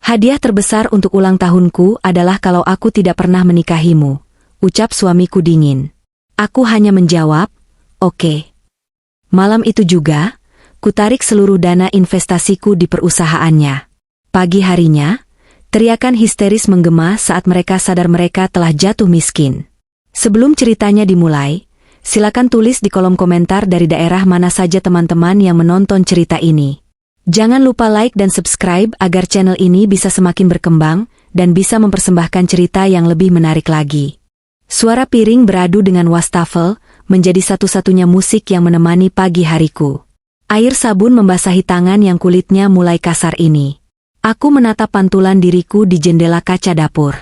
Hadiah terbesar untuk ulang tahunku adalah kalau aku tidak pernah menikahimu, ucap suamiku dingin. Aku hanya menjawab, oke. Malam itu juga, kutarik seluruh dana investasiku di perusahaannya. Pagi harinya, teriakan histeris menggema saat mereka sadar mereka telah jatuh miskin. Sebelum ceritanya dimulai, silakan tulis di kolom komentar dari daerah mana saja teman-teman yang menonton cerita ini. Jangan lupa like dan subscribe agar channel ini bisa semakin berkembang dan bisa mempersembahkan cerita yang lebih menarik lagi. Suara piring beradu dengan wastafel menjadi satu-satunya musik yang menemani pagi hariku. Air sabun membasahi tangan yang kulitnya mulai kasar ini. Aku menatap pantulan diriku di jendela kaca dapur.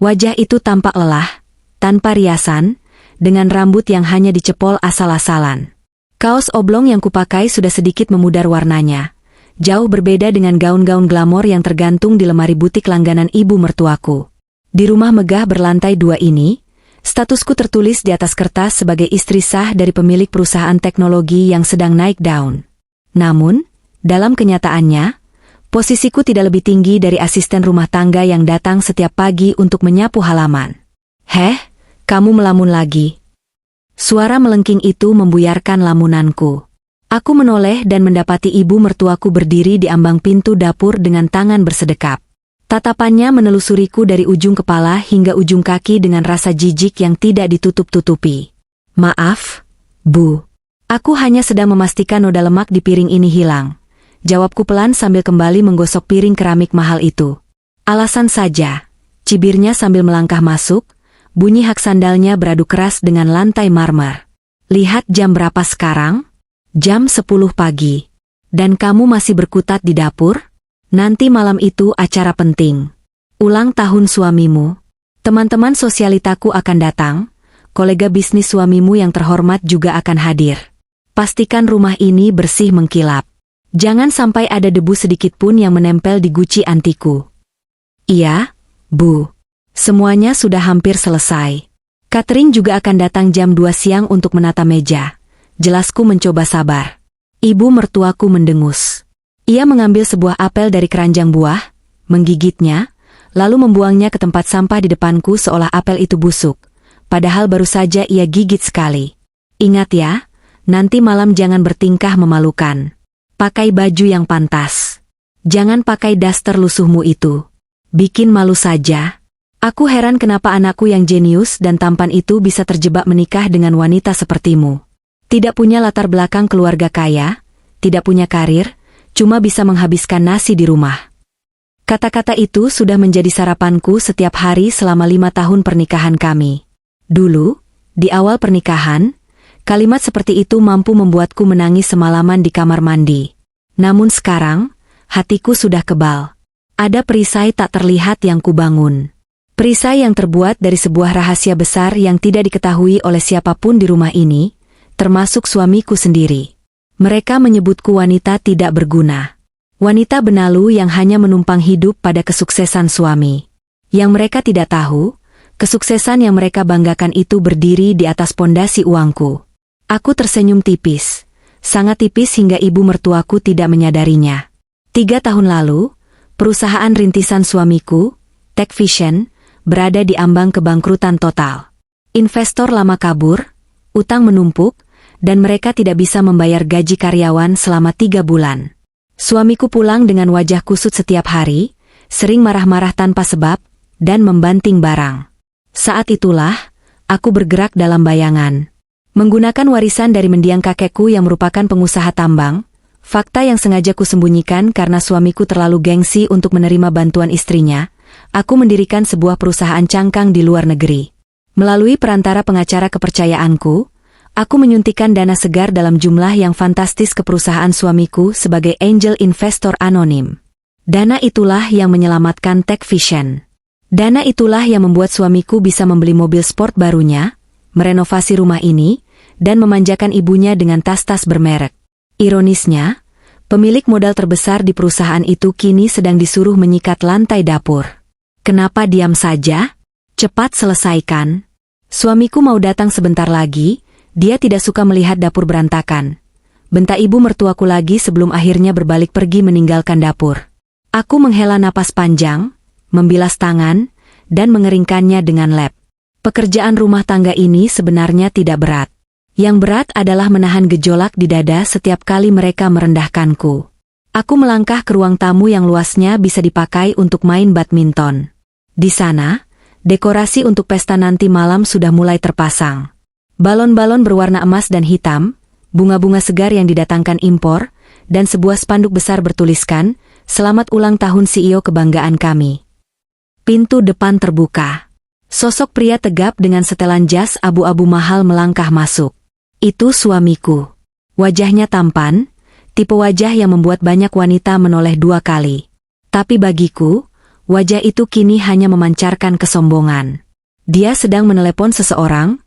Wajah itu tampak lelah, tanpa riasan, dengan rambut yang hanya dicepol asal-asalan. Kaos oblong yang kupakai sudah sedikit memudar warnanya. Jauh berbeda dengan gaun-gaun glamor yang tergantung di lemari butik langganan ibu mertuaku. Di rumah megah berlantai 2 ini, statusku tertulis di atas kertas sebagai istri sah dari pemilik perusahaan teknologi yang sedang naik daun. Namun, dalam kenyataannya, posisiku tidak lebih tinggi dari asisten rumah tangga yang datang setiap pagi untuk menyapu halaman. "Heh, kamu melamun lagi?" Suara melengking itu membuyarkan lamunanku. Aku menoleh dan mendapati ibu mertuaku berdiri di ambang pintu dapur dengan tangan bersedekap. Tatapannya menelusuriku dari ujung kepala hingga ujung kaki dengan rasa jijik yang tidak ditutup-tutupi. "Maaf, Bu. Aku hanya sedang memastikan noda lemak di piring ini hilang," jawabku pelan sambil kembali menggosok piring keramik mahal itu. "Alasan saja," cibirnya sambil melangkah masuk, bunyi hak sandalnya beradu keras dengan lantai marmer. "Lihat jam berapa sekarang? Jam 10 pagi. Dan kamu masih berkutat di dapur? Nanti malam itu acara penting. Ulang tahun suamimu. Teman-teman sosialitaku akan datang, kolega bisnis suamimu yang terhormat juga akan hadir. Pastikan rumah ini bersih mengkilap. Jangan sampai ada debu sedikit pun yang menempel di guci antiku." "Iya, Bu. Semuanya sudah hampir selesai. Catering juga akan datang jam 2 siang untuk menata meja," jelasku mencoba sabar. Ibu mertuaku mendengus. Ia mengambil sebuah apel dari keranjang buah, menggigitnya, lalu membuangnya ke tempat sampah di depanku seolah apel itu busuk, padahal baru saja ia gigit sekali. "Ingat ya, nanti malam jangan bertingkah memalukan. Pakai baju yang pantas. Jangan pakai daster lusuhmu itu. Bikin malu saja." Aku heran kenapa anakku yang jenius dan tampan itu bisa terjebak menikah dengan wanita sepertimu. Tidak punya latar belakang keluarga kaya, tidak punya karir, cuma bisa menghabiskan nasi di rumah. Kata-kata itu sudah menjadi sarapanku setiap hari selama 5 tahun pernikahan kami. Dulu, di awal pernikahan, kalimat seperti itu mampu membuatku menangis semalaman di kamar mandi. Namun sekarang, hatiku sudah kebal. Ada perisai tak terlihat yang kubangun. Perisai yang terbuat dari sebuah rahasia besar yang tidak diketahui oleh siapapun di rumah ini, termasuk suamiku sendiri. Mereka menyebutku wanita tidak berguna. Wanita benalu yang hanya menumpang hidup pada kesuksesan suami. Yang mereka tidak tahu, kesuksesan yang mereka banggakan itu berdiri di atas pondasi uangku. Aku tersenyum tipis, sangat tipis hingga ibu mertuaku tidak menyadarinya. 3 tahun lalu, perusahaan rintisan suamiku, TechVision, berada di ambang kebangkrutan total. Investor lama kabur, utang menumpuk, dan mereka tidak bisa membayar gaji karyawan selama 3 bulan. Suamiku pulang dengan wajah kusut setiap hari, sering marah-marah tanpa sebab, dan membanting barang. Saat itulah, aku bergerak dalam bayangan. Menggunakan warisan dari mendiang kakekku yang merupakan pengusaha tambang, fakta yang sengaja kusembunyikan karena suamiku terlalu gengsi untuk menerima bantuan istrinya, aku mendirikan sebuah perusahaan cangkang di luar negeri. Melalui perantara pengacara kepercayaanku, aku menyuntikkan dana segar dalam jumlah yang fantastis ke perusahaan suamiku sebagai angel investor anonim. Dana itulah yang menyelamatkan TechVision. Dana itulah yang membuat suamiku bisa membeli mobil sport barunya, merenovasi rumah ini, dan memanjakan ibunya dengan tas-tas bermerek. Ironisnya, pemilik modal terbesar di perusahaan itu kini sedang disuruh menyikat lantai dapur. Kenapa diam saja? Cepat selesaikan. Suamiku mau datang sebentar lagi, dia tidak suka melihat dapur berantakan. Bentak ibu mertuaku lagi sebelum akhirnya berbalik pergi meninggalkan dapur. Aku menghela napas panjang, membilas tangan, dan mengeringkannya dengan lap. Pekerjaan rumah tangga ini sebenarnya tidak berat. Yang berat adalah menahan gejolak di dada setiap kali mereka merendahkanku. Aku melangkah ke ruang tamu yang luasnya bisa dipakai untuk main badminton. Di sana, dekorasi untuk pesta nanti malam sudah mulai terpasang. Balon-balon berwarna emas dan hitam, bunga-bunga segar yang didatangkan impor, dan sebuah spanduk besar bertuliskan, "Selamat ulang tahun CEO kebanggaan kami." Pintu depan terbuka. Sosok pria tegap dengan setelan jas abu-abu mahal melangkah masuk. Itu suamiku. Wajahnya tampan, tipe wajah yang membuat banyak wanita menoleh 2 kali. Tapi bagiku, wajah itu kini hanya memancarkan kesombongan. Dia sedang menelepon seseorang,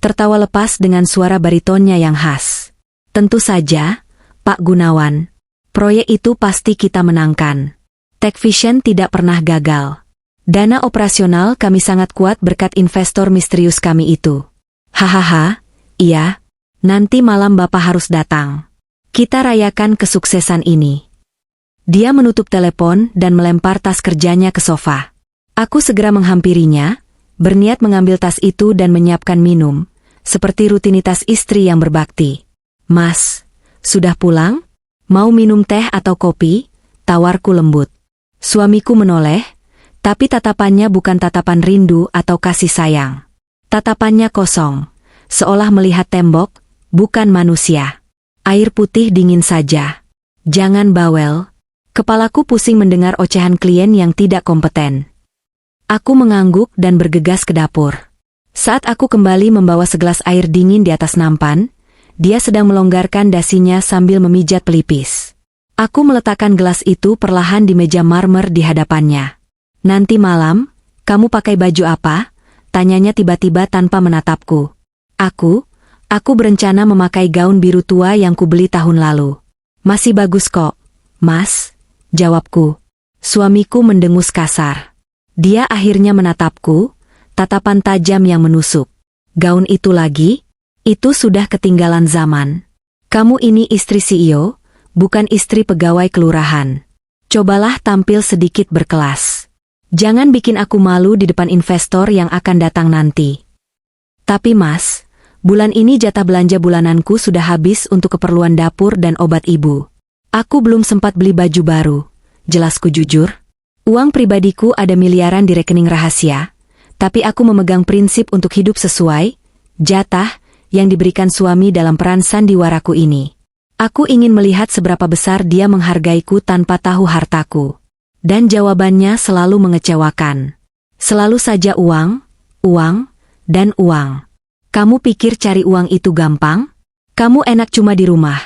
tertawa lepas dengan suara baritonnya yang khas. Tentu saja, Pak Gunawan. Proyek itu pasti kita menangkan. Techvision tidak pernah gagal. Dana operasional kami sangat kuat berkat investor misterius kami itu. Hahaha, iya. Nanti malam Bapak harus datang. Kita rayakan kesuksesan ini. Dia menutup telepon dan melempar tas kerjanya ke sofa. Aku segera menghampirinya, berniat mengambil tas itu dan menyiapkan minum, seperti rutinitas istri yang berbakti. "Mas, sudah pulang? Mau minum teh atau kopi?" tawarku lembut. Suamiku menoleh, tapi tatapannya bukan tatapan rindu atau kasih sayang. Tatapannya kosong, seolah melihat tembok, bukan manusia. Air putih dingin saja. Jangan bawel. Kepalaku pusing mendengar ocehan klien yang tidak kompeten. Aku mengangguk dan bergegas ke dapur. Saat aku kembali membawa segelas air dingin di atas nampan, dia sedang melonggarkan dasinya sambil memijat pelipis. Aku meletakkan gelas itu perlahan di meja marmer di hadapannya. "Nanti malam, kamu pakai baju apa?" tanyanya tiba-tiba tanpa menatapku. Aku berencana memakai gaun biru tua yang kubeli tahun lalu. "Masih bagus kok, Mas," jawabku. Suamiku mendengus kasar. Dia akhirnya menatapku, tatapan tajam yang menusuk. "Gaun itu lagi? Itu sudah ketinggalan zaman. Kamu ini istri CEO, bukan istri pegawai kelurahan. Cobalah tampil sedikit berkelas. Jangan bikin aku malu di depan investor yang akan datang nanti." "Tapi Mas, bulan ini jatah belanja bulananku sudah habis untuk keperluan dapur dan obat ibu. Aku belum sempat beli baju baru," jelasku jujur. "Uang pribadiku ada miliaran di rekening rahasia, tapi aku memegang prinsip untuk hidup sesuai jatah yang diberikan suami dalam peran sandiwaraku ini. Aku ingin melihat seberapa besar dia menghargaiku tanpa tahu hartaku." Dan jawabannya selalu mengecewakan. Selalu saja uang, uang, dan uang. "Kamu pikir cari uang itu gampang? Kamu enak cuma di rumah,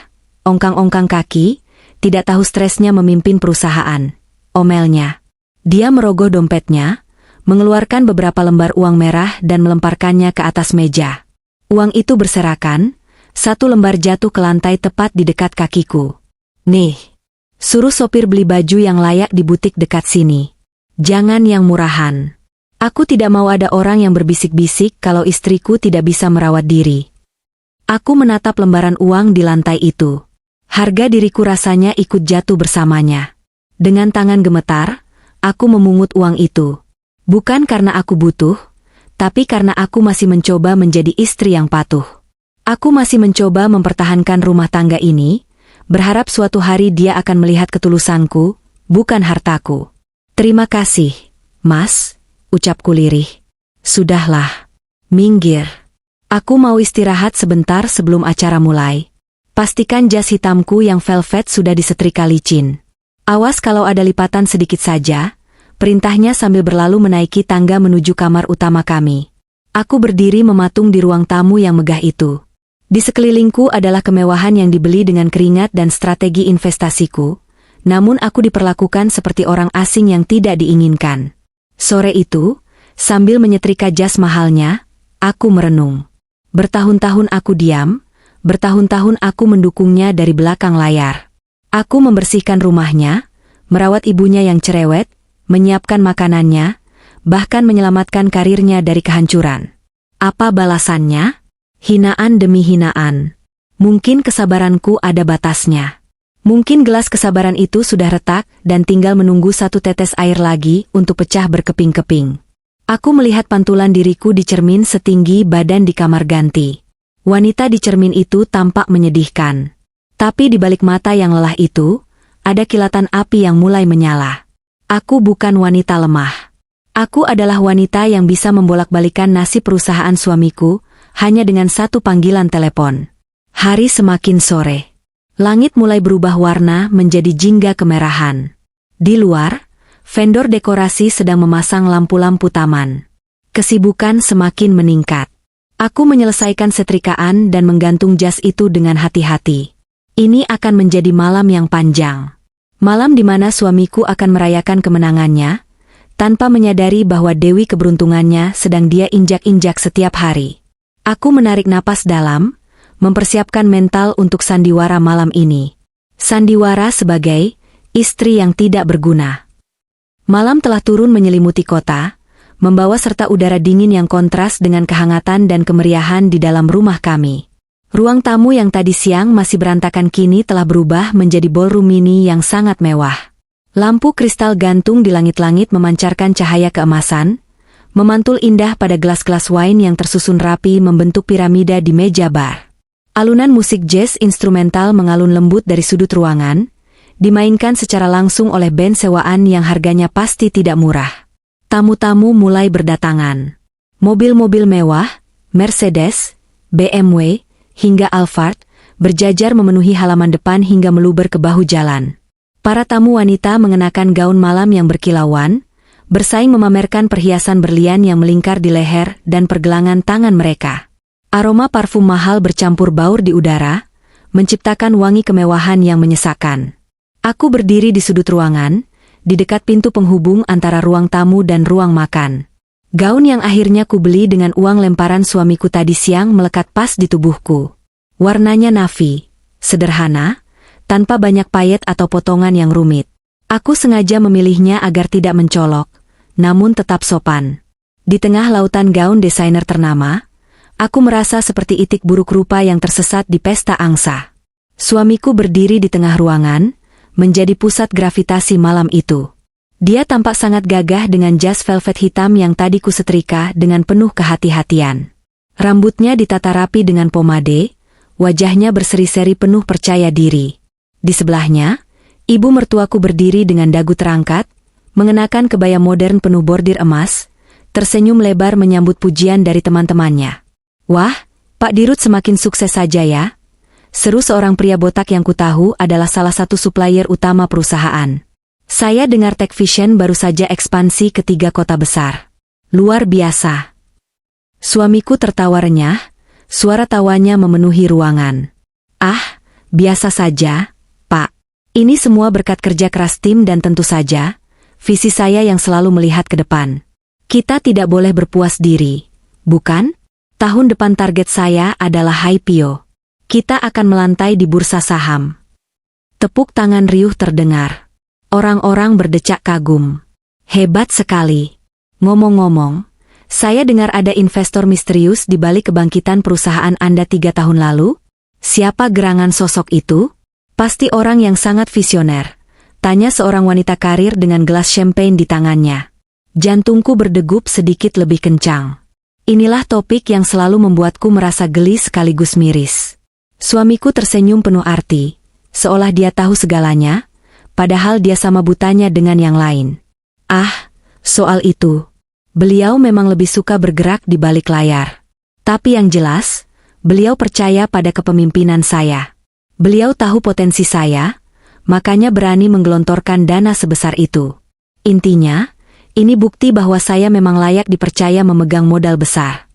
ongkang-ongkang kaki, tidak tahu stresnya memimpin perusahaan," omelnya. Dia merogoh dompetnya, mengeluarkan beberapa lembar uang merah dan melemparkannya ke atas meja. Uang itu berserakan, 1 lembar jatuh ke lantai tepat di dekat kakiku. "Nih, suruh sopir beli baju yang layak di butik dekat sini. Jangan yang murahan. Aku tidak mau ada orang yang berbisik-bisik kalau istriku tidak bisa merawat diri." Aku menatap lembaran uang di lantai itu. Harga diriku rasanya ikut jatuh bersamanya. Dengan tangan gemetar, aku memungut uang itu. Bukan karena aku butuh, tapi karena aku masih mencoba menjadi istri yang patuh. Aku masih mencoba mempertahankan rumah tangga ini, berharap suatu hari dia akan melihat ketulusanku, bukan hartaku. "Terima kasih, Mas," ucapku lirih. "Sudahlah. Minggir. Aku mau istirahat sebentar sebelum acara mulai. Pastikan jas hitamku yang velvet sudah disetrika licin. Awas kalau ada lipatan sedikit saja," perintahnya sambil berlalu menaiki tangga menuju kamar utama kami. Aku berdiri mematung di ruang tamu yang megah itu. Di sekelilingku adalah kemewahan yang dibeli dengan keringat dan strategi investasiku, namun aku diperlakukan seperti orang asing yang tidak diinginkan. Sore itu, sambil menyetrika jas mahalnya, aku merenung. Bertahun-tahun aku diam, bertahun-tahun aku mendukungnya dari belakang layar. Aku membersihkan rumahnya, merawat ibunya yang cerewet, menyiapkan makanannya, bahkan menyelamatkan karirnya dari kehancuran. Apa balasannya? Hinaan demi hinaan. Mungkin kesabaranku ada batasnya. Mungkin gelas kesabaran itu sudah retak dan tinggal menunggu satu tetes air lagi untuk pecah berkeping-keping. Aku melihat pantulan diriku di cermin setinggi badan di kamar ganti. Wanita di cermin itu tampak menyedihkan. Tapi di balik mata yang lelah itu, ada kilatan api yang mulai menyala. Aku bukan wanita lemah. Aku adalah wanita yang bisa membolak-balikan nasib perusahaan suamiku hanya dengan satu panggilan telepon. Hari semakin sore. Langit mulai berubah warna menjadi jingga kemerahan. Di luar, vendor dekorasi sedang memasang lampu-lampu taman. Kesibukan semakin meningkat. Aku menyelesaikan setrikaan dan menggantung jas itu dengan hati-hati. Ini akan menjadi malam yang panjang. Malam di mana suamiku akan merayakan kemenangannya, tanpa menyadari bahwa dewi keberuntungannya sedang dia injak-injak setiap hari. Aku menarik napas dalam, mempersiapkan mental untuk sandiwara malam ini. Sandiwara sebagai istri yang tidak berguna. Malam telah turun menyelimuti kota, membawa serta udara dingin yang kontras dengan kehangatan dan kemeriahan di dalam rumah kami. Ruang tamu yang tadi siang masih berantakan kini telah berubah menjadi ballroom mini yang sangat mewah. Lampu kristal gantung di langit-langit memancarkan cahaya keemasan, memantul indah pada gelas-gelas wine yang tersusun rapi membentuk piramida di meja bar. Alunan musik jazz instrumental mengalun lembut dari sudut ruangan, dimainkan secara langsung oleh band sewaan yang harganya pasti tidak murah. Tamu-tamu mulai berdatangan. Mobil-mobil mewah, Mercedes, BMW, hingga Alphard, berjajar memenuhi halaman depan hingga meluber ke bahu jalan. Para tamu wanita mengenakan gaun malam yang berkilauan, bersaing memamerkan perhiasan berlian yang melingkar di leher dan pergelangan tangan mereka. Aroma parfum mahal bercampur baur di udara, menciptakan wangi kemewahan yang menyesakkan. Aku berdiri di sudut ruangan, di dekat pintu penghubung antara ruang tamu dan ruang makan. Gaun yang akhirnya kubeli dengan uang lemparan suamiku tadi siang melekat pas di tubuhku. Warnanya navy, sederhana, tanpa banyak payet atau potongan yang rumit. Aku sengaja memilihnya agar tidak mencolok, namun tetap sopan. Di tengah lautan gaun desainer ternama, aku merasa seperti itik buruk rupa yang tersesat di pesta angsa. Suamiku berdiri di tengah ruangan, menjadi pusat gravitasi malam itu. Dia tampak sangat gagah dengan jas velvet hitam yang tadi kusetrika dengan penuh kehati-hatian. Rambutnya ditata rapi dengan pomade, wajahnya berseri-seri penuh percaya diri. Di sebelahnya, ibu mertuaku berdiri dengan dagu terangkat, mengenakan kebaya modern penuh bordir emas, tersenyum lebar menyambut pujian dari teman-temannya. "Wah, Pak Dirut semakin sukses saja ya," seru seorang pria botak yang kutahu adalah salah satu supplier utama perusahaan. "Saya dengar Tech Vision baru saja ekspansi ke 3 kota besar. Luar biasa." Suamiku tertawa renyah, suara tawanya memenuhi ruangan. "Ah, biasa saja, Pak. Ini semua berkat kerja keras tim dan tentu saja, visi saya yang selalu melihat ke depan. Kita tidak boleh berpuas diri, bukan? Tahun depan target saya adalah IPO. Kita akan melantai di bursa saham." Tepuk tangan riuh terdengar. Orang-orang berdecak kagum. "Hebat sekali. Ngomong-ngomong, saya dengar ada investor misterius di balik kebangkitan perusahaan Anda 3 tahun lalu? Siapa gerangan sosok itu?" "Pasti orang yang sangat visioner," tanya seorang wanita karir dengan gelas champagne di tangannya. Jantungku berdegup sedikit lebih kencang. Inilah topik yang selalu membuatku merasa geli sekaligus miris. Suamiku tersenyum penuh arti, seolah dia tahu segalanya, padahal dia sama butanya dengan yang lain. "Ah, soal itu. Beliau memang lebih suka bergerak di balik layar. Tapi yang jelas, beliau percaya pada kepemimpinan saya. Beliau tahu potensi saya, makanya berani menggelontorkan dana sebesar itu. Intinya, ini bukti bahwa saya memang layak dipercaya memegang modal besar."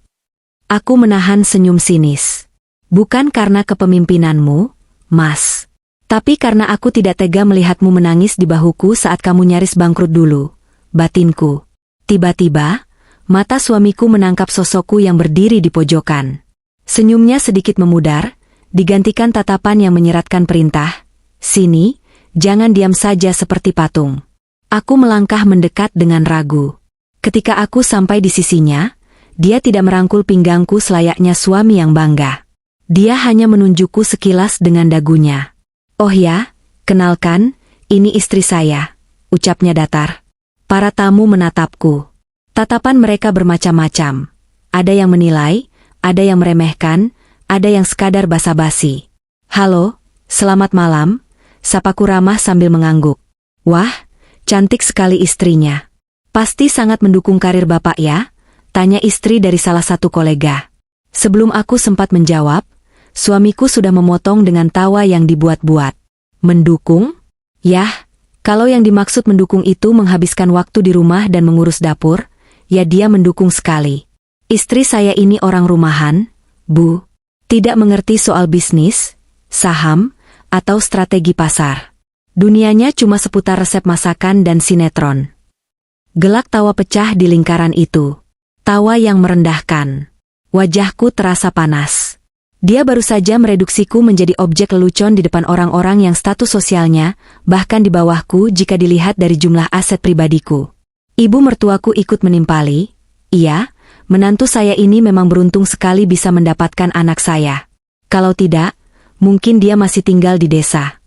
Aku menahan senyum sinis. "Bukan karena kepemimpinanmu, Mas. Tapi karena aku tidak tega melihatmu menangis di bahuku saat kamu nyaris bangkrut dulu, batinku." Tiba-tiba, mata suamiku menangkap sosokku yang berdiri di pojokan. Senyumnya sedikit memudar, digantikan tatapan yang menyeratkan perintah. "Sini, jangan diam saja seperti patung." Aku melangkah mendekat dengan ragu. Ketika aku sampai di sisinya, dia tidak merangkul pinggangku selayaknya suami yang bangga. Dia hanya menunjukku sekilas dengan dagunya. "Oh ya, Kenalkan, ini istri saya, ucapnya datar. Para tamu menatapku. Tatapan mereka bermacam-macam. Ada yang menilai, ada yang meremehkan, ada yang sekadar basa-basi. Halo, selamat malam, sapaku ramah sambil mengangguk. Wah, cantik sekali istrinya. Pasti sangat mendukung karir bapak ya? Tanya istri dari salah satu kolega. Sebelum aku sempat menjawab, suamiku sudah memotong dengan tawa yang dibuat-buat. Mendukung? Yah, kalau yang dimaksud mendukung itu menghabiskan waktu di rumah dan mengurus dapur, ya dia mendukung sekali. Istri saya ini orang rumahan, Bu. Tidak mengerti soal bisnis, saham, atau strategi pasar. Dunianya cuma seputar resep masakan dan sinetron. Gelak tawa pecah di lingkaran itu. Tawa yang merendahkan. Wajahku terasa panas. Dia baru saja mereduksiku menjadi objek lelucon di depan orang-orang yang status sosialnya, bahkan di bawahku jika dilihat dari jumlah aset pribadiku. Ibu mertuaku ikut menimpali. Iya, menantu saya ini memang beruntung sekali bisa mendapatkan anak saya. Kalau tidak, mungkin dia masih tinggal di desa.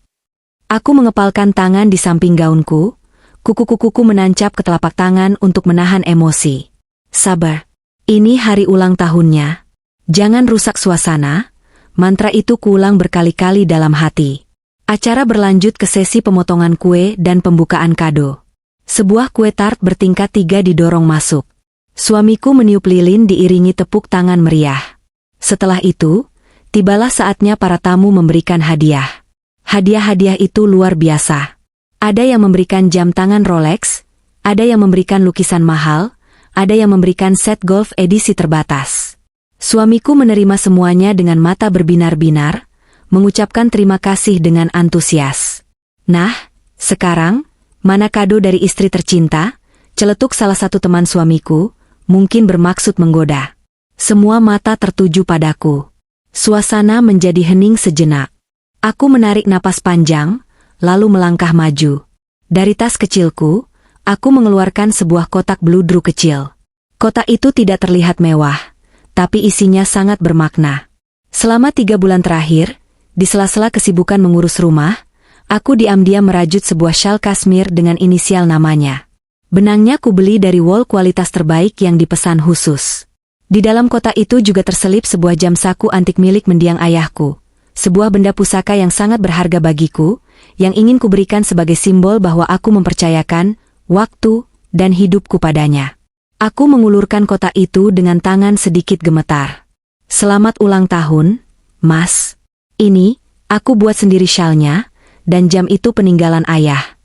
Aku mengepalkan tangan di samping gaunku, kuku-kukuku menancap ke telapak tangan untuk menahan emosi. Sabar, ini hari ulang tahunnya. Jangan rusak suasana, mantra itu kuulang berkali-kali dalam hati. Acara berlanjut ke sesi pemotongan kue dan pembukaan kado. Sebuah kue tart bertingkat 3 didorong masuk. Suamiku meniup lilin diiringi tepuk tangan meriah. Setelah itu, tibalah saatnya para tamu memberikan hadiah. Hadiah-hadiah itu luar biasa. Ada yang memberikan jam tangan Rolex, ada yang memberikan lukisan mahal, ada yang memberikan set golf edisi terbatas. Suamiku menerima semuanya dengan mata berbinar-binar, mengucapkan terima kasih dengan antusias. Nah, sekarang, mana kado dari istri tercinta? Celetuk salah satu teman suamiku, mungkin bermaksud menggoda. Semua mata tertuju padaku. Suasana menjadi hening sejenak. Aku menarik napas panjang, lalu melangkah maju. Dari tas kecilku, aku mengeluarkan sebuah kotak bludru kecil. Kotak itu tidak terlihat mewah, tapi isinya sangat bermakna. Selama 3 bulan terakhir, di sela-sela kesibukan mengurus rumah, aku diam-diam merajut sebuah syal kasmir dengan inisial namanya. Benangnya kubeli dari wol kualitas terbaik yang dipesan khusus. Di dalam kotak itu juga terselip sebuah jam saku antik milik mendiang ayahku. Sebuah benda pusaka yang sangat berharga bagiku, yang ingin kuberikan sebagai simbol bahwa aku mempercayakan waktu dan hidupku padanya. Aku mengulurkan kotak itu dengan tangan sedikit gemetar. Selamat ulang tahun, Mas. Ini, aku buat sendiri syalnya, dan jam itu peninggalan ayah.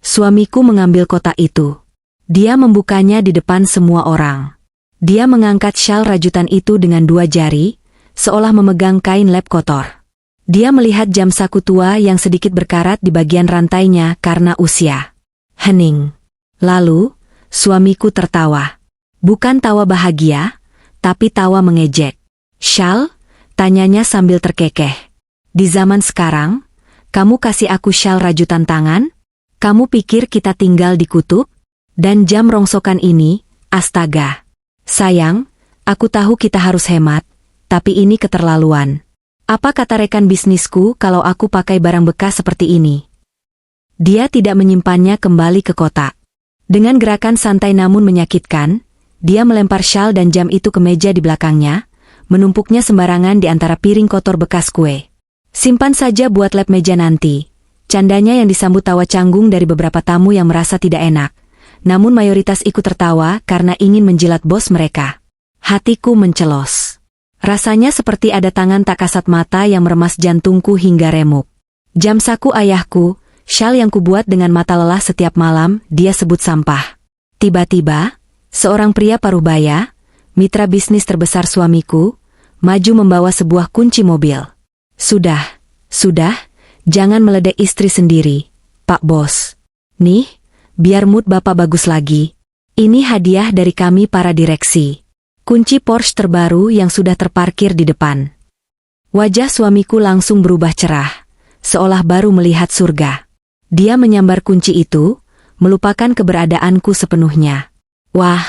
Suamiku mengambil kotak itu. Dia membukanya di depan semua orang. Dia mengangkat syal rajutan itu dengan 2 jari, seolah memegang kain lap kotor. Dia melihat jam saku tua yang sedikit berkarat di bagian rantainya karena usia. Hening. Lalu, suamiku tertawa. Bukan tawa bahagia, tapi tawa mengejek. Syal? Tanyanya sambil terkekeh. Di zaman sekarang, kamu kasih aku syal rajutan tangan? Kamu pikir kita tinggal di kutub? Dan jam rongsokan ini, astaga. Sayang, aku tahu kita harus hemat, tapi ini keterlaluan. Apa kata rekan bisnisku kalau aku pakai barang bekas seperti ini? Dia tidak menyimpannya kembali ke kotak. Dengan gerakan santai namun menyakitkan, dia melempar syal dan jam itu ke meja di belakangnya, menumpuknya sembarangan di antara piring kotor bekas kue. Simpan saja buat lap meja nanti. Candanya yang disambut tawa canggung dari beberapa tamu yang merasa tidak enak. Namun mayoritas ikut tertawa karena ingin menjilat bos mereka. Hatiku mencelos. Rasanya seperti ada tangan tak kasat mata yang meremas jantungku hingga remuk. Jam saku ayahku, syal yang kubuat dengan mata lelah setiap malam, dia sebut sampah. Tiba-tiba, seorang pria parubaya, mitra bisnis terbesar suamiku, maju membawa sebuah kunci mobil. Sudah, jangan meledek istri sendiri, Pak Bos. Nih, biar mood Bapak bagus lagi. Ini hadiah dari kami para direksi. Kunci Porsche terbaru yang sudah terparkir di depan. Wajah suamiku langsung berubah cerah, seolah baru melihat surga. Dia menyambar kunci itu, melupakan keberadaanku sepenuhnya. Wah,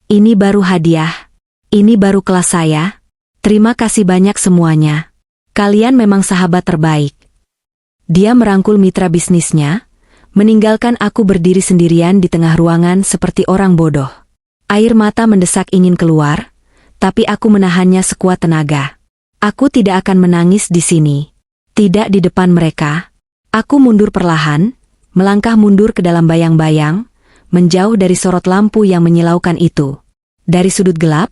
ini baru hadiah. Ini baru kelas saya. Terima kasih banyak semuanya. Kalian memang sahabat terbaik. Dia merangkul mitra bisnisnya, meninggalkan aku berdiri sendirian di tengah ruangan seperti orang bodoh. Air mata mendesak ingin keluar, tapi aku menahannya sekuat tenaga. Aku tidak akan menangis di sini. Tidak di depan mereka. Aku mundur perlahan, melangkah mundur ke dalam bayang-bayang, menjauh dari sorot lampu yang menyilaukan itu. Dari sudut gelap,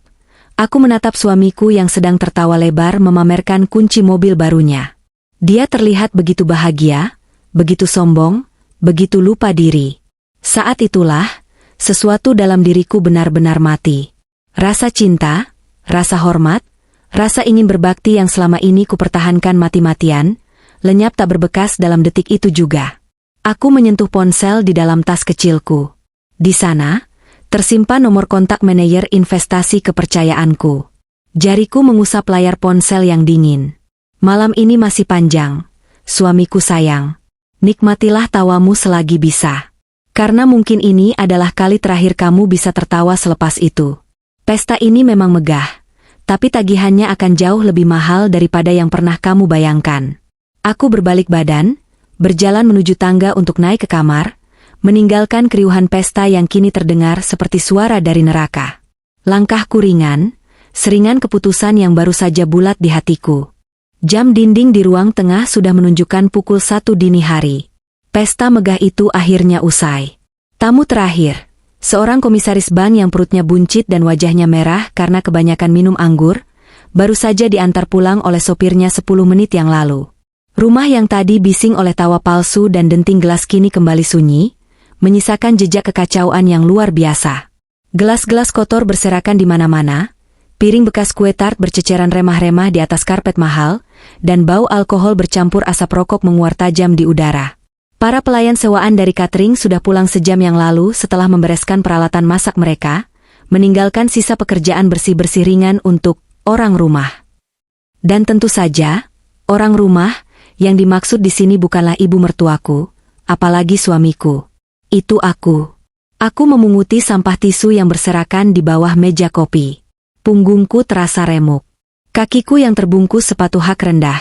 aku menatap suamiku yang sedang tertawa lebar memamerkan kunci mobil barunya. Dia terlihat begitu bahagia, begitu sombong, begitu lupa diri. Saat itulah, sesuatu dalam diriku benar-benar mati. Rasa cinta, rasa hormat, rasa ingin berbakti yang selama ini kupertahankan mati-matian, lenyap tak berbekas dalam detik itu juga. Aku menyentuh ponsel di dalam tas kecilku. Di sana, tersimpan nomor kontak manajer investasi kepercayaanku. Jariku mengusap layar ponsel yang dingin. Malam ini masih panjang, suamiku sayang. Nikmatilah tawamu selagi bisa. Karena mungkin ini adalah kali terakhir kamu bisa tertawa selepas itu. Pesta ini memang megah, tapi tagihannya akan jauh lebih mahal daripada yang pernah kamu bayangkan. Aku berbalik badan, berjalan menuju tangga untuk naik ke kamar, meninggalkan keriuhan pesta yang kini terdengar seperti suara dari neraka. Langkahku ringan, seringan keputusan yang baru saja bulat di hatiku. Jam dinding di ruang tengah sudah menunjukkan pukul 1 dini hari. Pesta megah itu akhirnya usai. Tamu terakhir, seorang komisaris bank yang perutnya buncit dan wajahnya merah karena kebanyakan minum anggur, baru saja diantar pulang oleh sopirnya 10 menit yang lalu. Rumah yang tadi bising oleh tawa palsu dan denting gelas kini kembali sunyi, menyisakan jejak kekacauan yang luar biasa. Gelas-gelas kotor berserakan di mana-mana, piring bekas kue tart berceceran remah-remah di atas karpet mahal, dan bau alkohol bercampur asap rokok menguar tajam di udara. Para pelayan sewaan dari catering sudah pulang sejam yang lalu setelah membereskan peralatan masak mereka, meninggalkan sisa pekerjaan bersih-bersih ringan untuk orang rumah. Dan tentu saja, orang rumah yang dimaksud di sini bukanlah ibu mertuaku, apalagi suamiku. Itu aku. Aku memunguti sampah tisu yang berserakan di bawah meja kopi. Punggungku terasa remuk. Kakiku yang terbungkus sepatu hak rendah,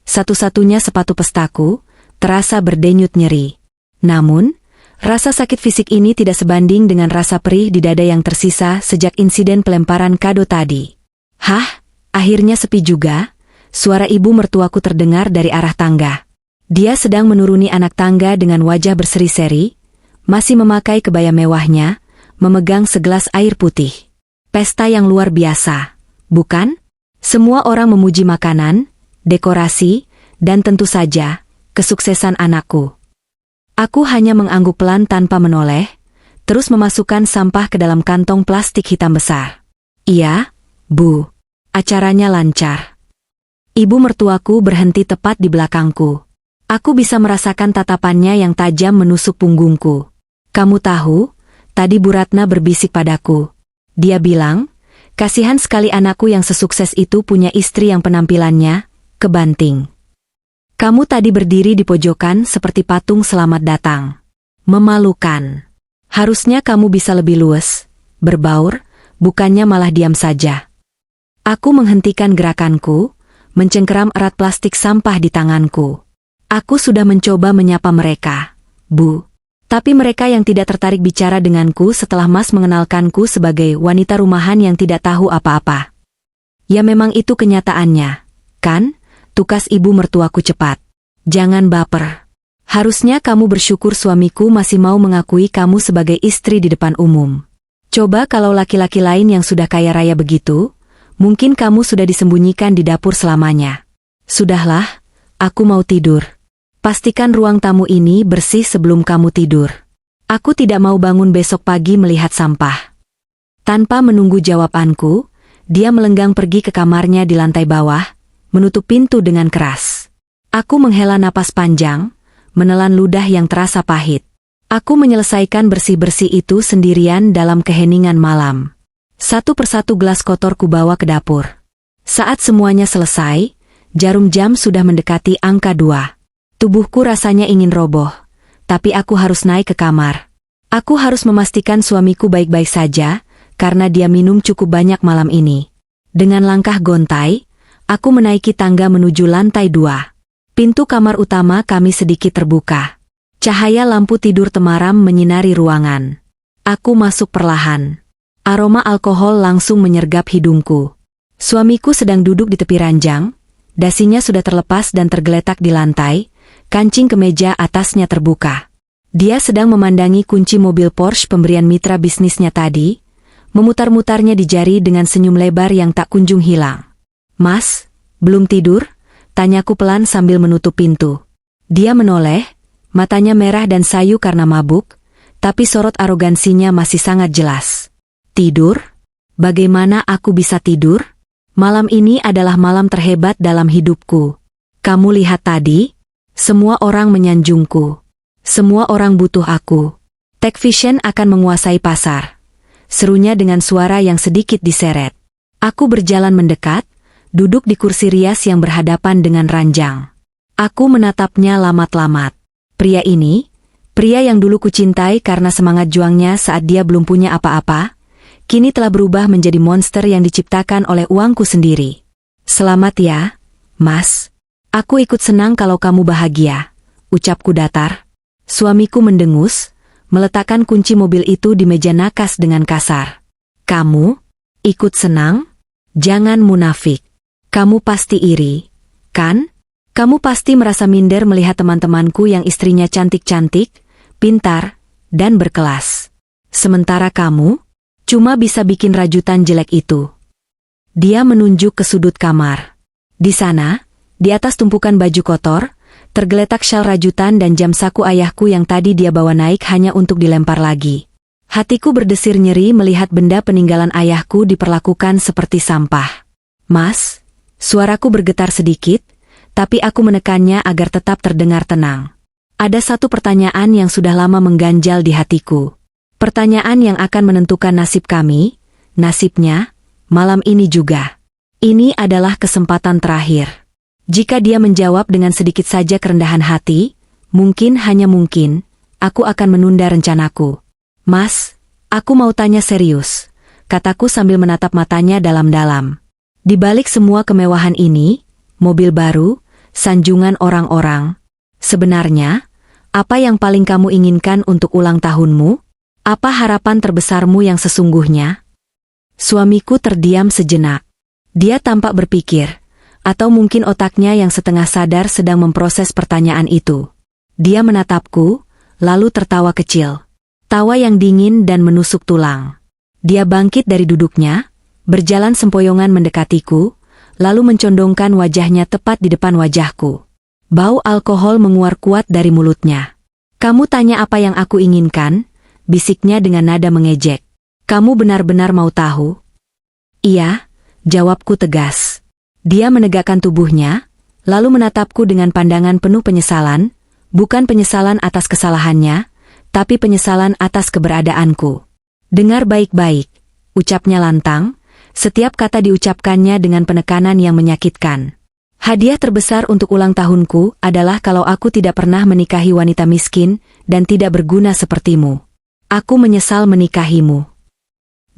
satu-satunya sepatu pestaku, terasa berdenyut nyeri. Namun, rasa sakit fisik ini tidak sebanding dengan rasa perih di dada yang tersisa sejak insiden pelemparan kado tadi. Hah, akhirnya sepi juga. Suara ibu mertuaku terdengar dari arah tangga. Dia sedang menuruni anak tangga dengan wajah berseri-seri, masih memakai kebaya mewahnya, memegang segelas air putih. Pesta yang luar biasa, bukan? Semua orang memuji makanan, dekorasi, dan tentu saja, kesuksesan anakku. Aku hanya mengangguk pelan tanpa menoleh, terus memasukkan sampah ke dalam kantong plastik hitam besar. Iya, Bu. Acaranya lancar. Ibu mertuaku berhenti tepat di belakangku. Aku bisa merasakan tatapannya yang tajam menusuk punggungku. Kamu tahu, tadi Bu Ratna berbisik padaku. Dia bilang, kasihan sekali anakku yang sesukses itu punya istri yang penampilannya kebanting. Kamu tadi berdiri di pojokan seperti patung selamat datang. Memalukan. Harusnya kamu bisa lebih luas, berbaur, bukannya malah diam saja. Aku menghentikan gerakanku, mencengkeram erat plastik sampah di tanganku. Aku sudah mencoba menyapa mereka, Bu. Tapi mereka yang tidak tertarik bicara denganku setelah Mas mengenalkanku sebagai wanita rumahan yang tidak tahu apa-apa. Ya memang itu kenyataannya, kan? Tukas ibu mertuaku cepat. Jangan baper. Harusnya kamu bersyukur suamiku masih mau mengakui kamu sebagai istri di depan umum. Coba kalau laki-laki lain yang sudah kaya raya begitu, mungkin kamu sudah disembunyikan di dapur selamanya. Sudahlah, aku mau tidur. Pastikan ruang tamu ini bersih sebelum kamu tidur. Aku tidak mau bangun besok pagi melihat sampah. Tanpa menunggu jawabanku, dia melenggang pergi ke kamarnya di lantai bawah, menutup pintu dengan keras. Aku menghela napas panjang, menelan ludah yang terasa pahit. Aku menyelesaikan bersih-bersih itu sendirian dalam keheningan malam. Satu persatu gelas kotor kubawa ke dapur. Saat semuanya selesai, jarum jam sudah mendekati angka 2. Tubuhku rasanya ingin roboh, tapi aku harus naik ke kamar. Aku harus memastikan suamiku baik-baik saja, karena dia minum cukup banyak malam ini. Dengan langkah gontai, aku menaiki tangga menuju lantai 2. Pintu kamar utama kami sedikit terbuka. Cahaya lampu tidur temaram menyinari ruangan. Aku masuk perlahan. Aroma alkohol langsung menyergap hidungku. Suamiku sedang duduk di tepi ranjang, dasinya sudah terlepas dan tergeletak di lantai, kancing kemeja atasnya terbuka. Dia sedang memandangi kunci mobil Porsche pemberian mitra bisnisnya tadi, memutar-mutarnya di jari dengan senyum lebar yang tak kunjung hilang. "Mas, belum tidur?" tanyaku pelan sambil menutup pintu. Dia menoleh, matanya merah dan sayu karena mabuk, tapi sorot arogansinya masih sangat jelas. "Tidur? Bagaimana aku bisa tidur? Malam ini adalah malam terhebat dalam hidupku. Kamu lihat tadi? Semua orang menyanjungku. Semua orang butuh aku. Tech Vision akan menguasai pasar," serunya dengan suara yang sedikit diseret. Aku berjalan mendekat, duduk di kursi rias yang berhadapan dengan ranjang. Aku menatapnya lamat-lamat. Pria ini, pria yang dulu kucintai karena semangat juangnya saat dia belum punya apa-apa, kini telah berubah menjadi monster yang diciptakan oleh uangku sendiri. "Selamat ya, Mas. Aku ikut senang kalau kamu bahagia," ucapku datar. Suamiku mendengus, meletakkan kunci mobil itu di meja nakas dengan kasar. "Kamu? Ikut senang? Jangan munafik. Kamu pasti iri, kan? Kamu pasti merasa minder melihat teman-temanku yang istrinya cantik-cantik, pintar, dan berkelas. Sementara kamu, cuma bisa bikin rajutan jelek itu." Dia menunjuk ke sudut kamar. Di sana, di atas tumpukan baju kotor, tergeletak syal rajutan dan jam saku ayahku yang tadi dia bawa naik hanya untuk dilempar lagi. Hatiku berdesir nyeri melihat benda peninggalan ayahku diperlakukan seperti sampah. "Mas," suaraku bergetar sedikit, tapi aku menekannya agar tetap terdengar tenang. "Ada satu pertanyaan yang sudah lama mengganjal di hatiku. Pertanyaan yang akan menentukan nasib kami, nasibnya, malam ini juga. Ini adalah kesempatan terakhir. Jika dia menjawab dengan sedikit saja kerendahan hati, mungkin hanya mungkin, aku akan menunda rencanaku." "Mas, aku mau tanya serius," kataku sambil menatap matanya dalam-dalam. "Di balik semua kemewahan ini, mobil baru, sanjungan orang-orang, sebenarnya, apa yang paling kamu inginkan untuk ulang tahunmu? Apa harapan terbesarmu yang sesungguhnya?" Suamiku terdiam sejenak. Dia tampak berpikir, atau mungkin otaknya yang setengah sadar sedang memproses pertanyaan itu. Dia menatapku, lalu tertawa kecil. Tawa yang dingin dan menusuk tulang. Dia bangkit dari duduknya, berjalan sempoyongan mendekatiku, lalu mencondongkan wajahnya tepat di depan wajahku. Bau alkohol menguar kuat dari mulutnya. "Kamu tanya apa yang aku inginkan?" bisiknya dengan nada mengejek. "Kamu benar-benar mau tahu?" "Iya," jawabku tegas. Dia menegakkan tubuhnya, lalu menatapku dengan pandangan penuh penyesalan, bukan penyesalan atas kesalahannya, tapi penyesalan atas keberadaanku. "Dengar baik-baik," ucapnya lantang, setiap kata diucapkannya dengan penekanan yang menyakitkan. "Hadiah terbesar untuk ulang tahunku adalah kalau aku tidak pernah menikahi wanita miskin dan tidak berguna sepertimu. Aku menyesal menikahimu."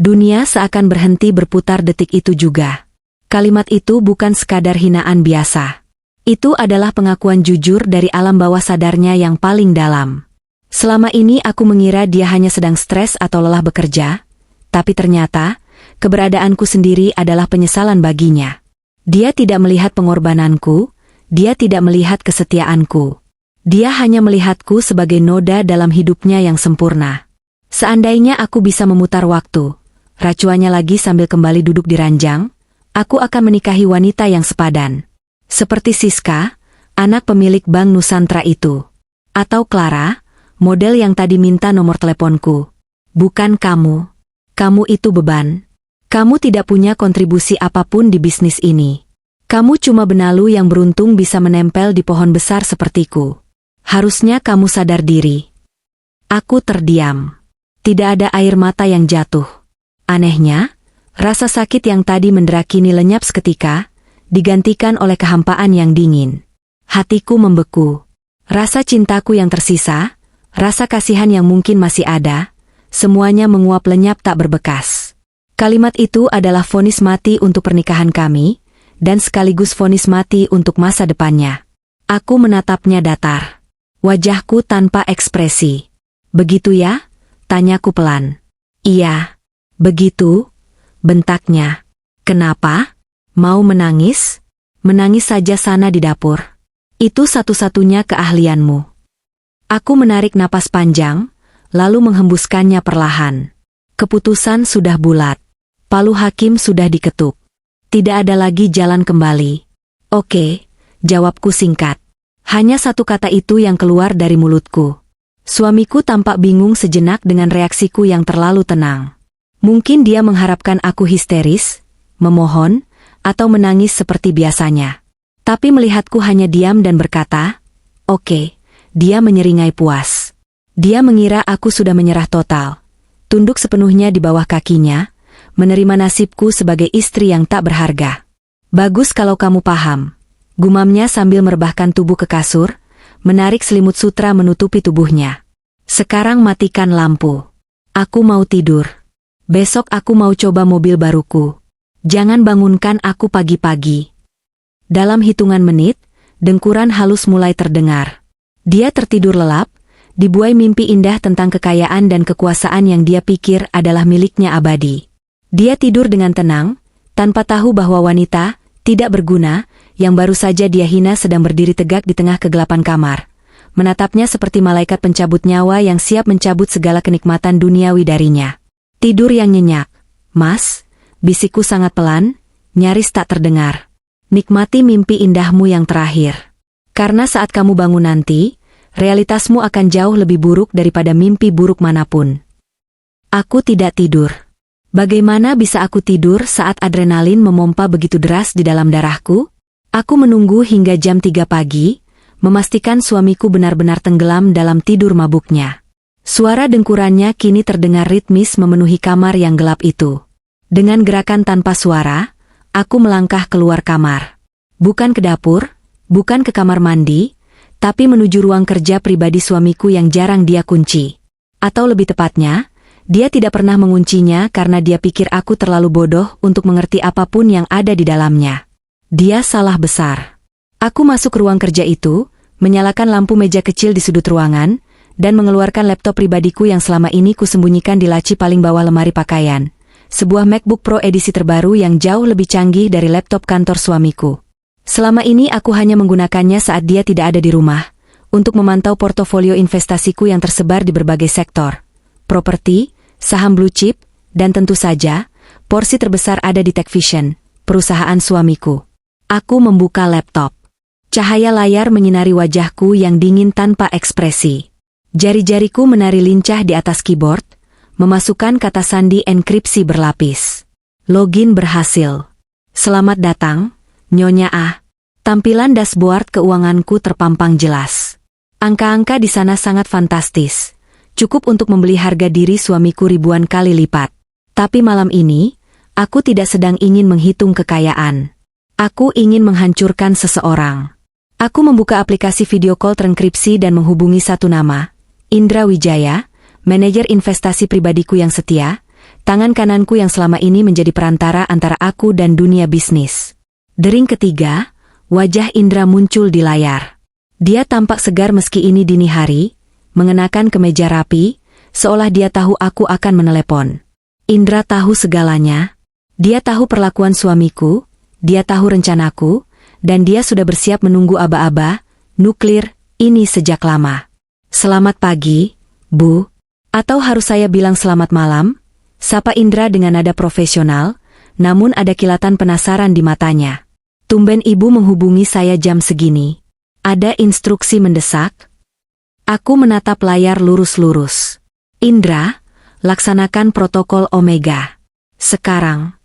Dunia seakan berhenti berputar detik itu juga. Kalimat itu bukan sekadar hinaan biasa. Itu adalah pengakuan jujur dari alam bawah sadarnya yang paling dalam. Selama ini aku mengira dia hanya sedang stres atau lelah bekerja, tapi ternyata, keberadaanku sendiri adalah penyesalan baginya. Dia tidak melihat pengorbananku, dia tidak melihat kesetiaanku. Dia hanya melihatku sebagai noda dalam hidupnya yang sempurna. Seandainya aku bisa memutar waktu, racuannya lagi sambil kembali duduk di ranjang, aku akan menikahi wanita yang sepadan. Seperti Siska, anak pemilik Bank Nusantara itu. Atau Clara, model yang tadi minta nomor teleponku. Bukan kamu. Kamu itu beban. Kamu tidak punya kontribusi apapun di bisnis ini. Kamu cuma benalu yang beruntung bisa menempel di pohon besar sepertiku. Harusnya kamu sadar diri. Aku terdiam. Tidak ada air mata yang jatuh. Anehnya, rasa sakit yang tadi mendera kini lenyap seketika, digantikan oleh kehampaan yang dingin. Hatiku membeku. Rasa cintaku yang tersisa, rasa kasihan yang mungkin masih ada, semuanya menguap lenyap tak berbekas. Kalimat itu adalah vonis mati untuk pernikahan kami, dan sekaligus vonis mati untuk masa depannya. Aku menatapnya datar. Wajahku tanpa ekspresi. Begitu ya? Tanyaku pelan. Iya. Begitu? Bentaknya. Kenapa? Mau menangis? Menangis saja sana di dapur. Itu satu-satunya keahlianmu. Aku menarik napas panjang, lalu menghembuskannya perlahan. Keputusan sudah bulat. Palu hakim sudah diketuk. Tidak ada lagi jalan kembali. Oke, jawabku singkat. Hanya satu kata itu yang keluar dari mulutku. Suamiku tampak bingung sejenak dengan reaksiku yang terlalu tenang. Mungkin dia mengharapkan aku histeris, memohon, atau menangis seperti biasanya. Tapi melihatku hanya diam dan berkata, "Oke." Dia menyeringai puas. Dia mengira aku sudah menyerah total. Tunduk sepenuhnya di bawah kakinya, menerima nasibku sebagai istri yang tak berharga. Bagus kalau kamu paham. Gumamnya sambil merebahkan tubuh ke kasur, menarik selimut sutra menutupi tubuhnya. Sekarang matikan lampu. Aku mau tidur. Besok aku mau coba mobil baruku. Jangan bangunkan aku pagi-pagi. Dalam hitungan menit, dengkuran halus mulai terdengar. Dia tertidur lelap, dibuai mimpi indah tentang kekayaan dan kekuasaan yang dia pikir adalah miliknya abadi. Dia tidur dengan tenang, tanpa tahu bahwa wanita, tidak berguna, yang baru saja dia hina sedang berdiri tegak di tengah kegelapan kamar. Menatapnya seperti malaikat pencabut nyawa yang siap mencabut segala kenikmatan duniawi darinya. Tidur yang nyenyak. "Mas," bisikku sangat pelan, nyaris tak terdengar. "Nikmati mimpi indahmu yang terakhir. Karena saat kamu bangun nanti, realitasmu akan jauh lebih buruk daripada mimpi buruk manapun." Aku tidak tidur. Bagaimana bisa aku tidur saat adrenalin memompa begitu deras di dalam darahku? Aku menunggu hingga jam 3 pagi, memastikan suamiku benar-benar tenggelam dalam tidur mabuknya. Suara dengkurannya kini terdengar ritmis memenuhi kamar yang gelap itu. Dengan gerakan tanpa suara, aku melangkah keluar kamar. Bukan ke dapur, bukan ke kamar mandi, tapi menuju ruang kerja pribadi suamiku yang jarang dia kunci. Atau lebih tepatnya, dia tidak pernah menguncinya karena dia pikir aku terlalu bodoh untuk mengerti apapun yang ada di dalamnya. Dia salah besar. Aku masuk ke ruang kerja itu, menyalakan lampu meja kecil di sudut ruangan, dan mengeluarkan laptop pribadiku yang selama ini kusembunyikan di laci paling bawah lemari pakaian. Sebuah MacBook Pro edisi terbaru yang jauh lebih canggih dari laptop kantor suamiku. Selama ini aku hanya menggunakannya saat dia tidak ada di rumah, untuk memantau portofolio investasiku yang tersebar di berbagai sektor. Properti, saham blue chip, dan tentu saja, porsi terbesar ada di TechVision, perusahaan suamiku. Aku membuka laptop. Cahaya layar menyinari wajahku yang dingin tanpa ekspresi. Jari-jariku menari lincah di atas keyboard, memasukkan kata sandi enkripsi berlapis. Login berhasil. Selamat datang, Nyonya A. Tampilan dashboard keuanganku terpampang jelas. Angka-angka di sana sangat fantastis. Cukup untuk membeli harga diri suamiku ribuan kali lipat. Tapi malam ini, aku tidak sedang ingin menghitung kekayaan. Aku ingin menghancurkan seseorang. Aku membuka aplikasi video call terenkripsi dan menghubungi satu nama, Indra Wijaya, manajer investasi pribadiku yang setia, tangan kananku yang selama ini menjadi perantara antara aku dan dunia bisnis. Dering ketiga, wajah Indra muncul di layar. Dia tampak segar meski ini dini hari, mengenakan kemeja rapi, seolah dia tahu aku akan menelepon. Indra tahu segalanya. Dia tahu perlakuan suamiku, dia tahu rencanaku, dan dia sudah bersiap menunggu aba-aba, nuklir, ini sejak lama. "Selamat pagi, Bu." Atau harus saya bilang selamat malam? Sapa Indra dengan nada profesional, namun ada kilatan penasaran di matanya. "Tumben Ibu menghubungi saya jam segini. Ada instruksi mendesak?" Aku menatap layar lurus-lurus. "Indra, laksanakan protokol Omega. Sekarang."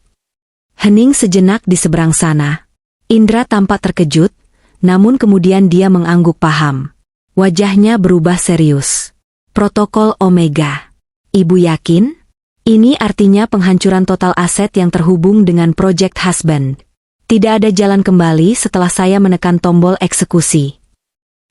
Hening sejenak di seberang sana. Indra tampak terkejut, namun kemudian dia mengangguk paham. Wajahnya berubah serius. "Protokol Omega. Ibu yakin? Ini artinya penghancuran total aset yang terhubung dengan Project Husband. Tidak ada jalan kembali setelah saya menekan tombol eksekusi."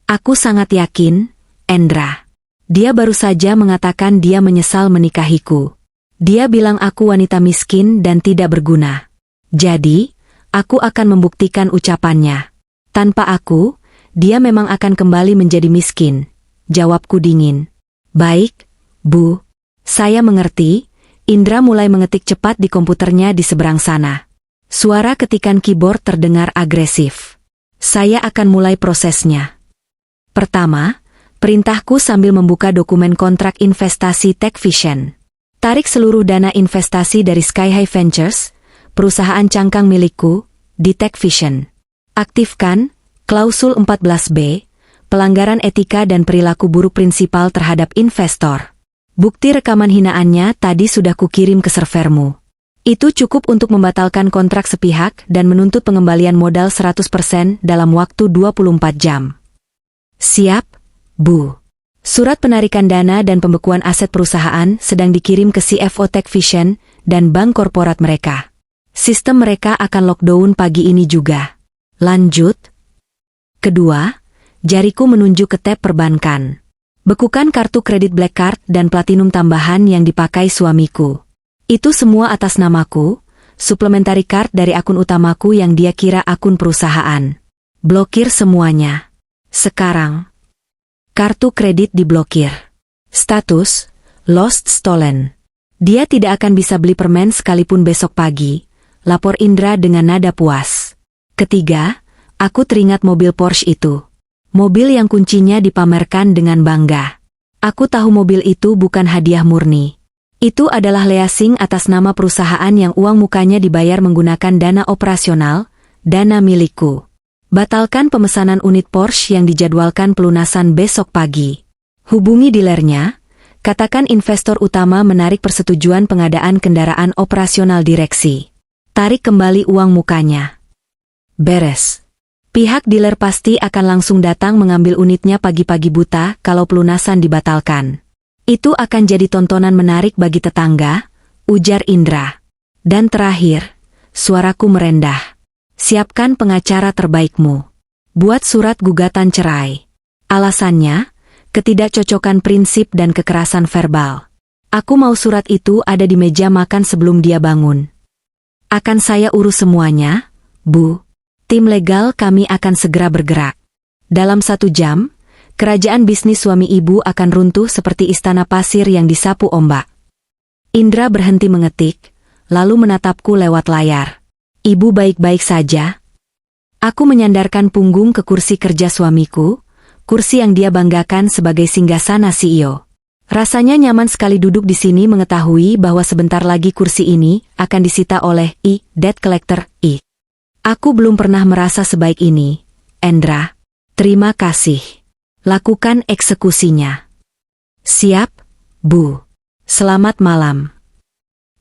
"Aku sangat yakin, Indra. Dia baru saja mengatakan dia menyesal menikahiku. Dia bilang aku wanita miskin dan tidak berguna. Jadi, aku akan membuktikan ucapannya. Tanpa aku, Dia memang akan kembali menjadi miskin, jawabku dingin. Baik, Bu. Saya mengerti. Indra mulai mengetik cepat di komputernya di seberang sana. Suara ketikan keyboard terdengar agresif. Saya akan mulai prosesnya. Pertama, perintahku sambil membuka dokumen kontrak investasi TechVision. Tarik seluruh dana investasi dari Sky High Ventures, perusahaan cangkang milikku, di TechVision. Aktifkan klausul 14B, pelanggaran etika dan perilaku buruk prinsipal terhadap investor. Bukti rekaman hinaannya tadi sudah kukirim ke servermu. Itu cukup untuk membatalkan kontrak sepihak dan menuntut pengembalian modal 100% dalam waktu 24 jam. Siap, Bu. Surat penarikan dana dan pembekuan aset perusahaan sedang dikirim ke CFO TechVision dan bank korporat mereka. Sistem mereka akan lockdown pagi ini juga. Lanjut. Kedua, jariku menunjuk ke tab perbankan. Bekukan kartu kredit Black Card dan Platinum tambahan yang dipakai suamiku. Itu semua atas namaku, suplementary card dari akun utamaku yang dia kira akun perusahaan. Blokir semuanya. Sekarang. Kartu kredit diblokir. Status, lost stolen. Dia tidak akan bisa beli permen sekalipun besok pagi, lapor Indra dengan nada puas. Ketiga, aku teringat mobil Porsche itu. Mobil yang kuncinya dipamerkan dengan bangga. Aku tahu mobil itu bukan hadiah murni. Itu adalah leasing atas nama perusahaan yang uang mukanya dibayar menggunakan dana operasional, dana milikku. Batalkan pemesanan unit Porsche yang dijadwalkan pelunasan besok pagi. Hubungi dealernya, katakan investor utama menarik persetujuan pengadaan kendaraan operasional direksi. Tarik kembali uang mukanya. Beres. Pihak dealer pasti akan langsung datang mengambil unitnya pagi-pagi buta kalau pelunasan dibatalkan. Itu akan jadi tontonan menarik bagi tetangga, ujar Indra. Dan terakhir, suaraku merendah. Siapkan pengacara terbaikmu. Buat surat gugatan cerai. Alasannya, ketidakcocokan prinsip dan kekerasan verbal. Aku mau surat itu ada di meja makan sebelum dia bangun. Akan saya urus semuanya, Bu. Tim legal kami akan segera bergerak. Dalam 1 jam, kerajaan bisnis suami ibu akan runtuh seperti istana pasir yang disapu ombak. Indra berhenti mengetik, lalu menatapku lewat layar. Ibu baik-baik saja? Aku menyandarkan punggung ke kursi kerja suamiku, kursi yang dia banggakan sebagai singgasana CEO. Rasanya nyaman sekali duduk di sini mengetahui bahwa sebentar lagi kursi ini akan disita oleh debt collector. Aku belum pernah merasa sebaik ini, Indra. Terima kasih. Lakukan eksekusinya. Siap, Bu. Selamat malam.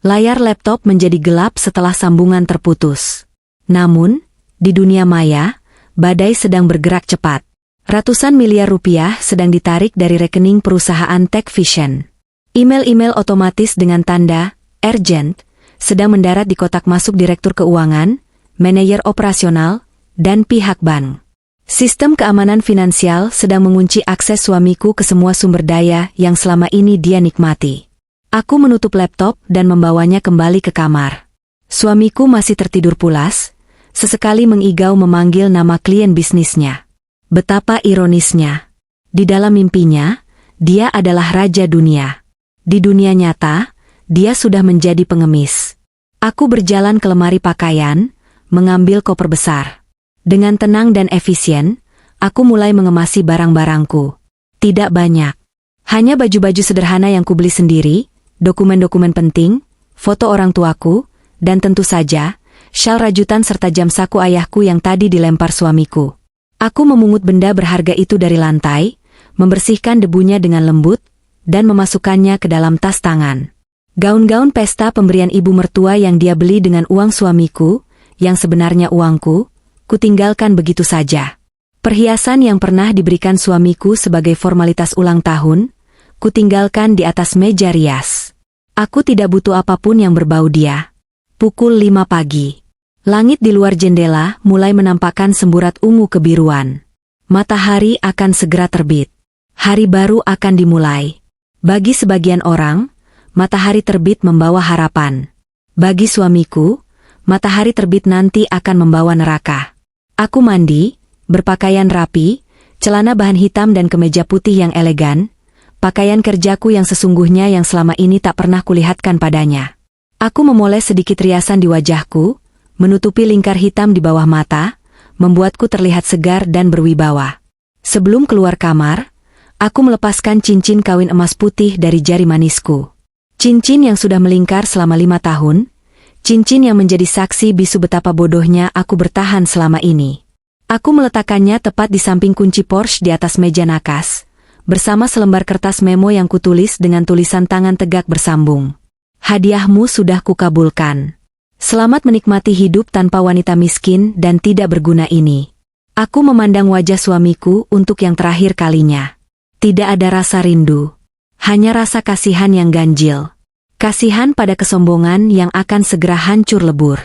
Layar laptop menjadi gelap setelah sambungan terputus. Namun, di dunia maya, badai sedang bergerak cepat. Ratusan miliar rupiah sedang ditarik dari rekening perusahaan TechVision. Email-email otomatis dengan tanda urgent sedang mendarat di kotak masuk direktur keuangan, manajer operasional, dan pihak bank. Sistem keamanan finansial sedang mengunci akses suamiku ke semua sumber daya yang selama ini dia nikmati. Aku menutup laptop dan membawanya kembali ke kamar. Suamiku masih tertidur pulas, sesekali mengigau memanggil nama klien bisnisnya. Betapa ironisnya. Di dalam mimpinya, dia adalah raja dunia. Di dunia nyata, dia sudah menjadi pengemis. Aku berjalan ke lemari pakaian, mengambil koper besar. Dengan tenang dan efisien, aku mulai mengemasi barang-barangku. Tidak banyak. Hanya baju-baju sederhana yang kubeli sendiri, dokumen-dokumen penting, foto orang tuaku, dan tentu saja, syal rajutan serta jam saku ayahku yang tadi dilempar suamiku. Aku memungut benda berharga itu dari lantai, membersihkan debunya dengan lembut, dan memasukkannya ke dalam tas tangan. Gaun-gaun pesta pemberian ibu mertua yang dia beli dengan uang suamiku, yang sebenarnya uangku, kutinggalkan begitu saja. Perhiasan yang pernah diberikan suamiku sebagai formalitas ulang tahun, kutinggalkan di atas meja rias. Aku tidak butuh apapun yang berbau dia. Pukul 5 pagi. Langit di luar jendela mulai menampakkan semburat ungu kebiruan. Matahari akan segera terbit. Hari baru akan dimulai. Bagi sebagian orang, matahari terbit membawa harapan. Bagi suamiku, matahari terbit nanti akan membawa neraka. Aku mandi, berpakaian rapi, celana bahan hitam dan kemeja putih yang elegan, pakaian kerjaku yang sesungguhnya yang selama ini tak pernah kulihatkan padanya. Aku memoles sedikit riasan di wajahku, menutupi lingkar hitam di bawah mata, membuatku terlihat segar dan berwibawa. Sebelum keluar kamar, aku melepaskan cincin kawin emas putih dari jari manisku. Cincin yang sudah melingkar selama 5 tahun, cincin yang menjadi saksi bisu betapa bodohnya aku bertahan selama ini. Aku meletakkannya tepat di samping kunci Porsche di atas meja nakas, bersama selembar kertas memo yang kutulis dengan tulisan tangan tegak bersambung. Hadiahmu sudah kukabulkan. Selamat menikmati hidup tanpa wanita miskin dan tidak berguna ini. Aku memandang wajah suamiku untuk yang terakhir kalinya. Tidak ada rasa rindu. Hanya rasa kasihan yang ganjil. Kasihan pada kesombongan yang akan segera hancur lebur.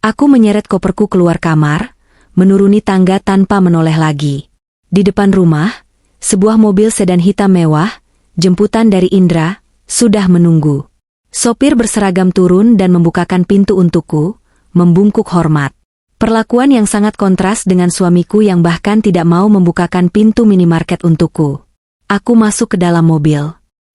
Aku menyeret koperku keluar kamar, menuruni tangga tanpa menoleh lagi. Di depan rumah, sebuah mobil sedan hitam mewah, jemputan dari Indra, sudah menunggu. Sopir berseragam turun dan membukakan pintu untukku, membungkuk hormat. Perlakuan yang sangat kontras dengan suamiku yang bahkan tidak mau membukakan pintu minimarket untukku. Aku masuk ke dalam mobil.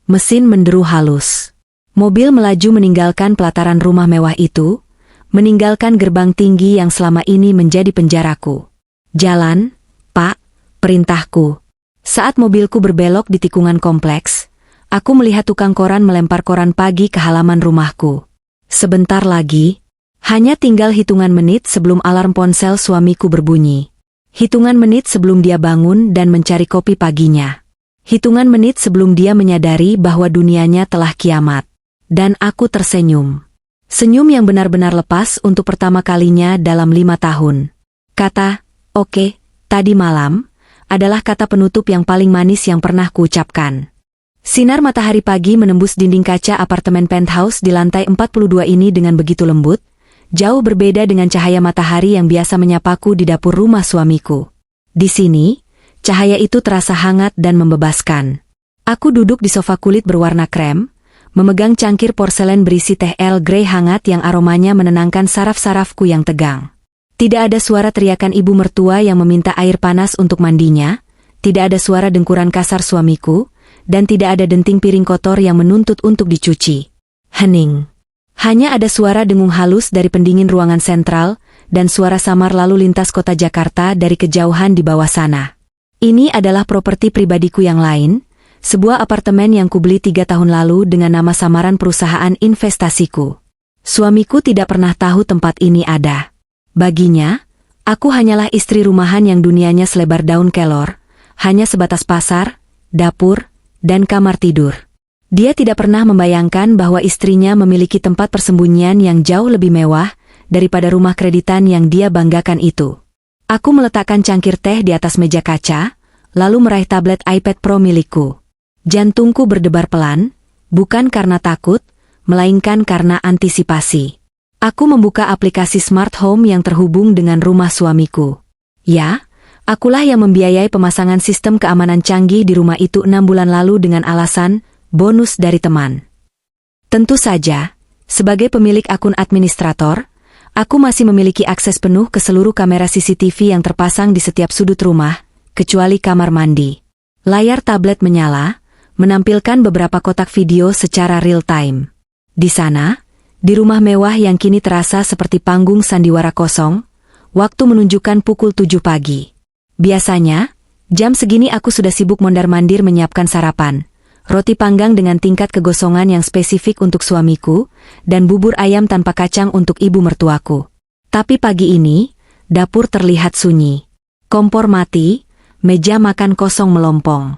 Mesin menderu halus. Mobil melaju meninggalkan pelataran rumah mewah itu, meninggalkan gerbang tinggi yang selama ini menjadi penjaraku. Jalan, Pak, perintahku. Saat mobilku berbelok di tikungan kompleks, aku melihat tukang koran melempar koran pagi ke halaman rumahku. Sebentar lagi, hanya tinggal hitungan menit sebelum alarm ponsel suamiku berbunyi. Hitungan menit sebelum dia bangun dan mencari kopi paginya. Hitungan menit sebelum dia menyadari bahwa dunianya telah kiamat. Dan aku tersenyum. Senyum yang benar-benar lepas untuk pertama kalinya dalam 5 tahun. Kata, "Oke, tadi malam," adalah kata penutup yang paling manis yang pernah kuucapkan. Sinar matahari pagi menembus dinding kaca apartemen penthouse di lantai 42 ini dengan begitu lembut, jauh berbeda dengan cahaya matahari yang biasa menyapaku di dapur rumah suamiku. Di sini, cahaya itu terasa hangat dan membebaskan. Aku duduk di sofa kulit berwarna krem, memegang cangkir porselen berisi teh Earl Grey hangat yang aromanya menenangkan saraf-sarafku yang tegang. Tidak ada suara teriakan ibu mertua yang meminta air panas untuk mandinya, tidak ada suara dengkuran kasar suamiku, dan tidak ada denting piring kotor yang menuntut untuk dicuci. Hening. Hanya ada suara dengung halus dari pendingin ruangan sentral, dan suara samar lalu lintas kota Jakarta dari kejauhan di bawah sana. Ini adalah properti pribadiku yang lain, sebuah apartemen yang kubeli 3 tahun lalu dengan nama samaran perusahaan investasiku. Suamiku tidak pernah tahu tempat ini ada. Baginya, aku hanyalah istri rumahan yang dunianya selebar daun kelor, hanya sebatas pasar, dapur, dan kamar tidur. Dia tidak pernah membayangkan bahwa istrinya memiliki tempat persembunyian yang jauh lebih mewah daripada rumah kreditan yang dia banggakan itu. Aku meletakkan cangkir teh di atas meja kaca, lalu meraih tablet iPad Pro milikku. Jantungku berdebar pelan, bukan karena takut, melainkan karena antisipasi. Aku membuka aplikasi smart home yang terhubung dengan rumah suamiku. Ya, akulah yang membiayai pemasangan sistem keamanan canggih di rumah itu 6 bulan lalu dengan alasan bonus dari teman. Tentu saja, sebagai pemilik akun administrator, aku masih memiliki akses penuh ke seluruh kamera CCTV yang terpasang di setiap sudut rumah, kecuali kamar mandi. Layar tablet menyala, menampilkan beberapa kotak video secara real-time. Di sana, di rumah mewah yang kini terasa seperti panggung sandiwara kosong, waktu menunjukkan pukul 7 pagi. Biasanya, jam segini aku sudah sibuk mondar-mandir menyiapkan sarapan, roti panggang dengan tingkat kegosongan yang spesifik untuk suamiku, dan bubur ayam tanpa kacang untuk ibu mertuaku. Tapi pagi ini, dapur terlihat sunyi. Kompor mati, meja makan kosong melompong.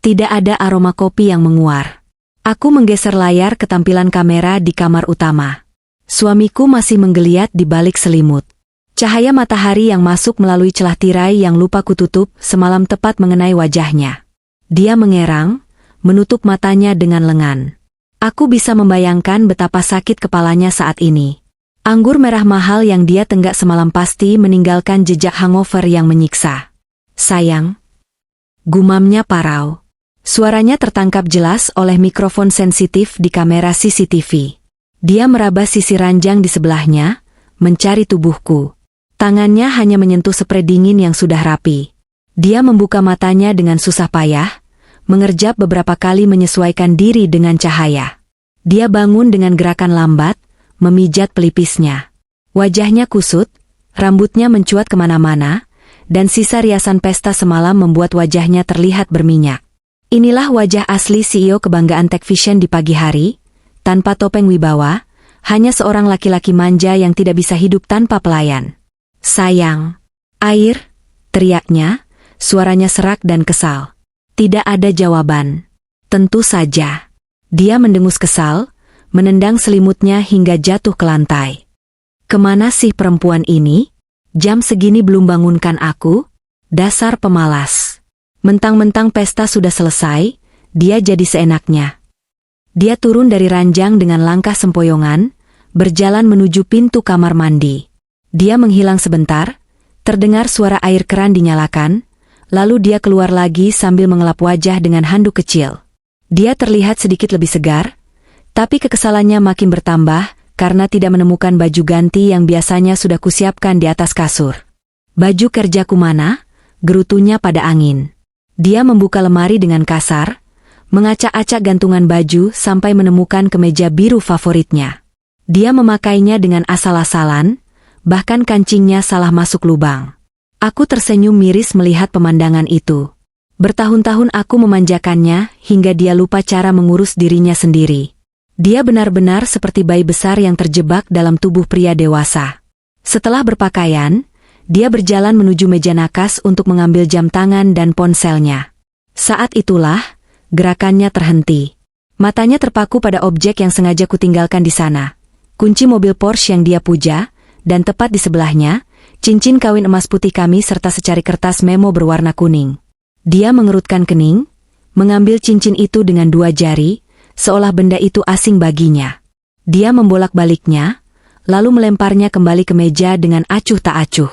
Tidak ada aroma kopi yang menguar. Aku menggeser layar ke tampilan kamera di kamar utama. Suamiku masih menggeliat di balik selimut. Cahaya matahari yang masuk melalui celah tirai yang lupa kututup semalam tepat mengenai wajahnya. Dia mengerang, menutup matanya dengan lengan. Aku bisa membayangkan betapa sakit kepalanya saat ini. Anggur merah mahal yang dia tenggak semalam pasti meninggalkan jejak hangover yang menyiksa. Sayang, gumamnya parau. Suaranya tertangkap jelas oleh mikrofon sensitif di kamera CCTV. Dia meraba sisi ranjang di sebelahnya, mencari tubuhku. Tangannya hanya menyentuh spray dingin yang sudah rapi. Dia membuka matanya dengan susah payah, mengerjap beberapa kali menyesuaikan diri dengan cahaya. Dia bangun dengan gerakan lambat, memijat pelipisnya. Wajahnya kusut, rambutnya mencuat kemana-mana, dan sisa riasan pesta semalam membuat wajahnya terlihat berminyak. Inilah wajah asli CEO kebanggaan TechVision di pagi hari, tanpa topeng wibawa, hanya seorang laki-laki manja yang tidak bisa hidup tanpa pelayan. Sayang. Air, teriaknya, suaranya serak dan kesal. Tidak ada jawaban. Tentu saja. Dia mendengus kesal, menendang selimutnya hingga jatuh ke lantai. Kemana sih perempuan ini? Jam segini belum bangunkan aku? Dasar pemalas. Mentang-mentang pesta sudah selesai, dia jadi seenaknya. Dia turun dari ranjang dengan langkah sempoyongan, berjalan menuju pintu kamar mandi. Dia menghilang sebentar, terdengar suara air keran dinyalakan, lalu dia keluar lagi sambil mengelap wajah dengan handuk kecil. Dia terlihat sedikit lebih segar, tapi kekesalannya makin bertambah karena tidak menemukan baju ganti yang biasanya sudah kusiapkan di atas kasur. Baju kerjaku mana? Gerutunya pada angin. Dia membuka lemari dengan kasar, mengacak-acak gantungan baju sampai menemukan kemeja biru favoritnya. Dia memakainya dengan asal-asalan, bahkan kancingnya salah masuk lubang. Aku tersenyum miris melihat pemandangan itu. Bertahun-tahun aku memanjakannya hingga dia lupa cara mengurus dirinya sendiri. Dia benar-benar seperti bayi besar yang terjebak dalam tubuh pria dewasa. Setelah berpakaian, dia berjalan menuju meja nakas untuk mengambil jam tangan dan ponselnya. Saat itulah, gerakannya terhenti. Matanya terpaku pada objek yang sengaja kutinggalkan di sana. Kunci mobil Porsche yang dia puja, dan tepat di sebelahnya, cincin kawin emas putih kami serta secari kertas memo berwarna kuning. Dia mengerutkan kening, mengambil cincin itu dengan dua jari, seolah benda itu asing baginya. Dia membolak-baliknya, lalu melemparnya kembali ke meja dengan acuh tak acuh.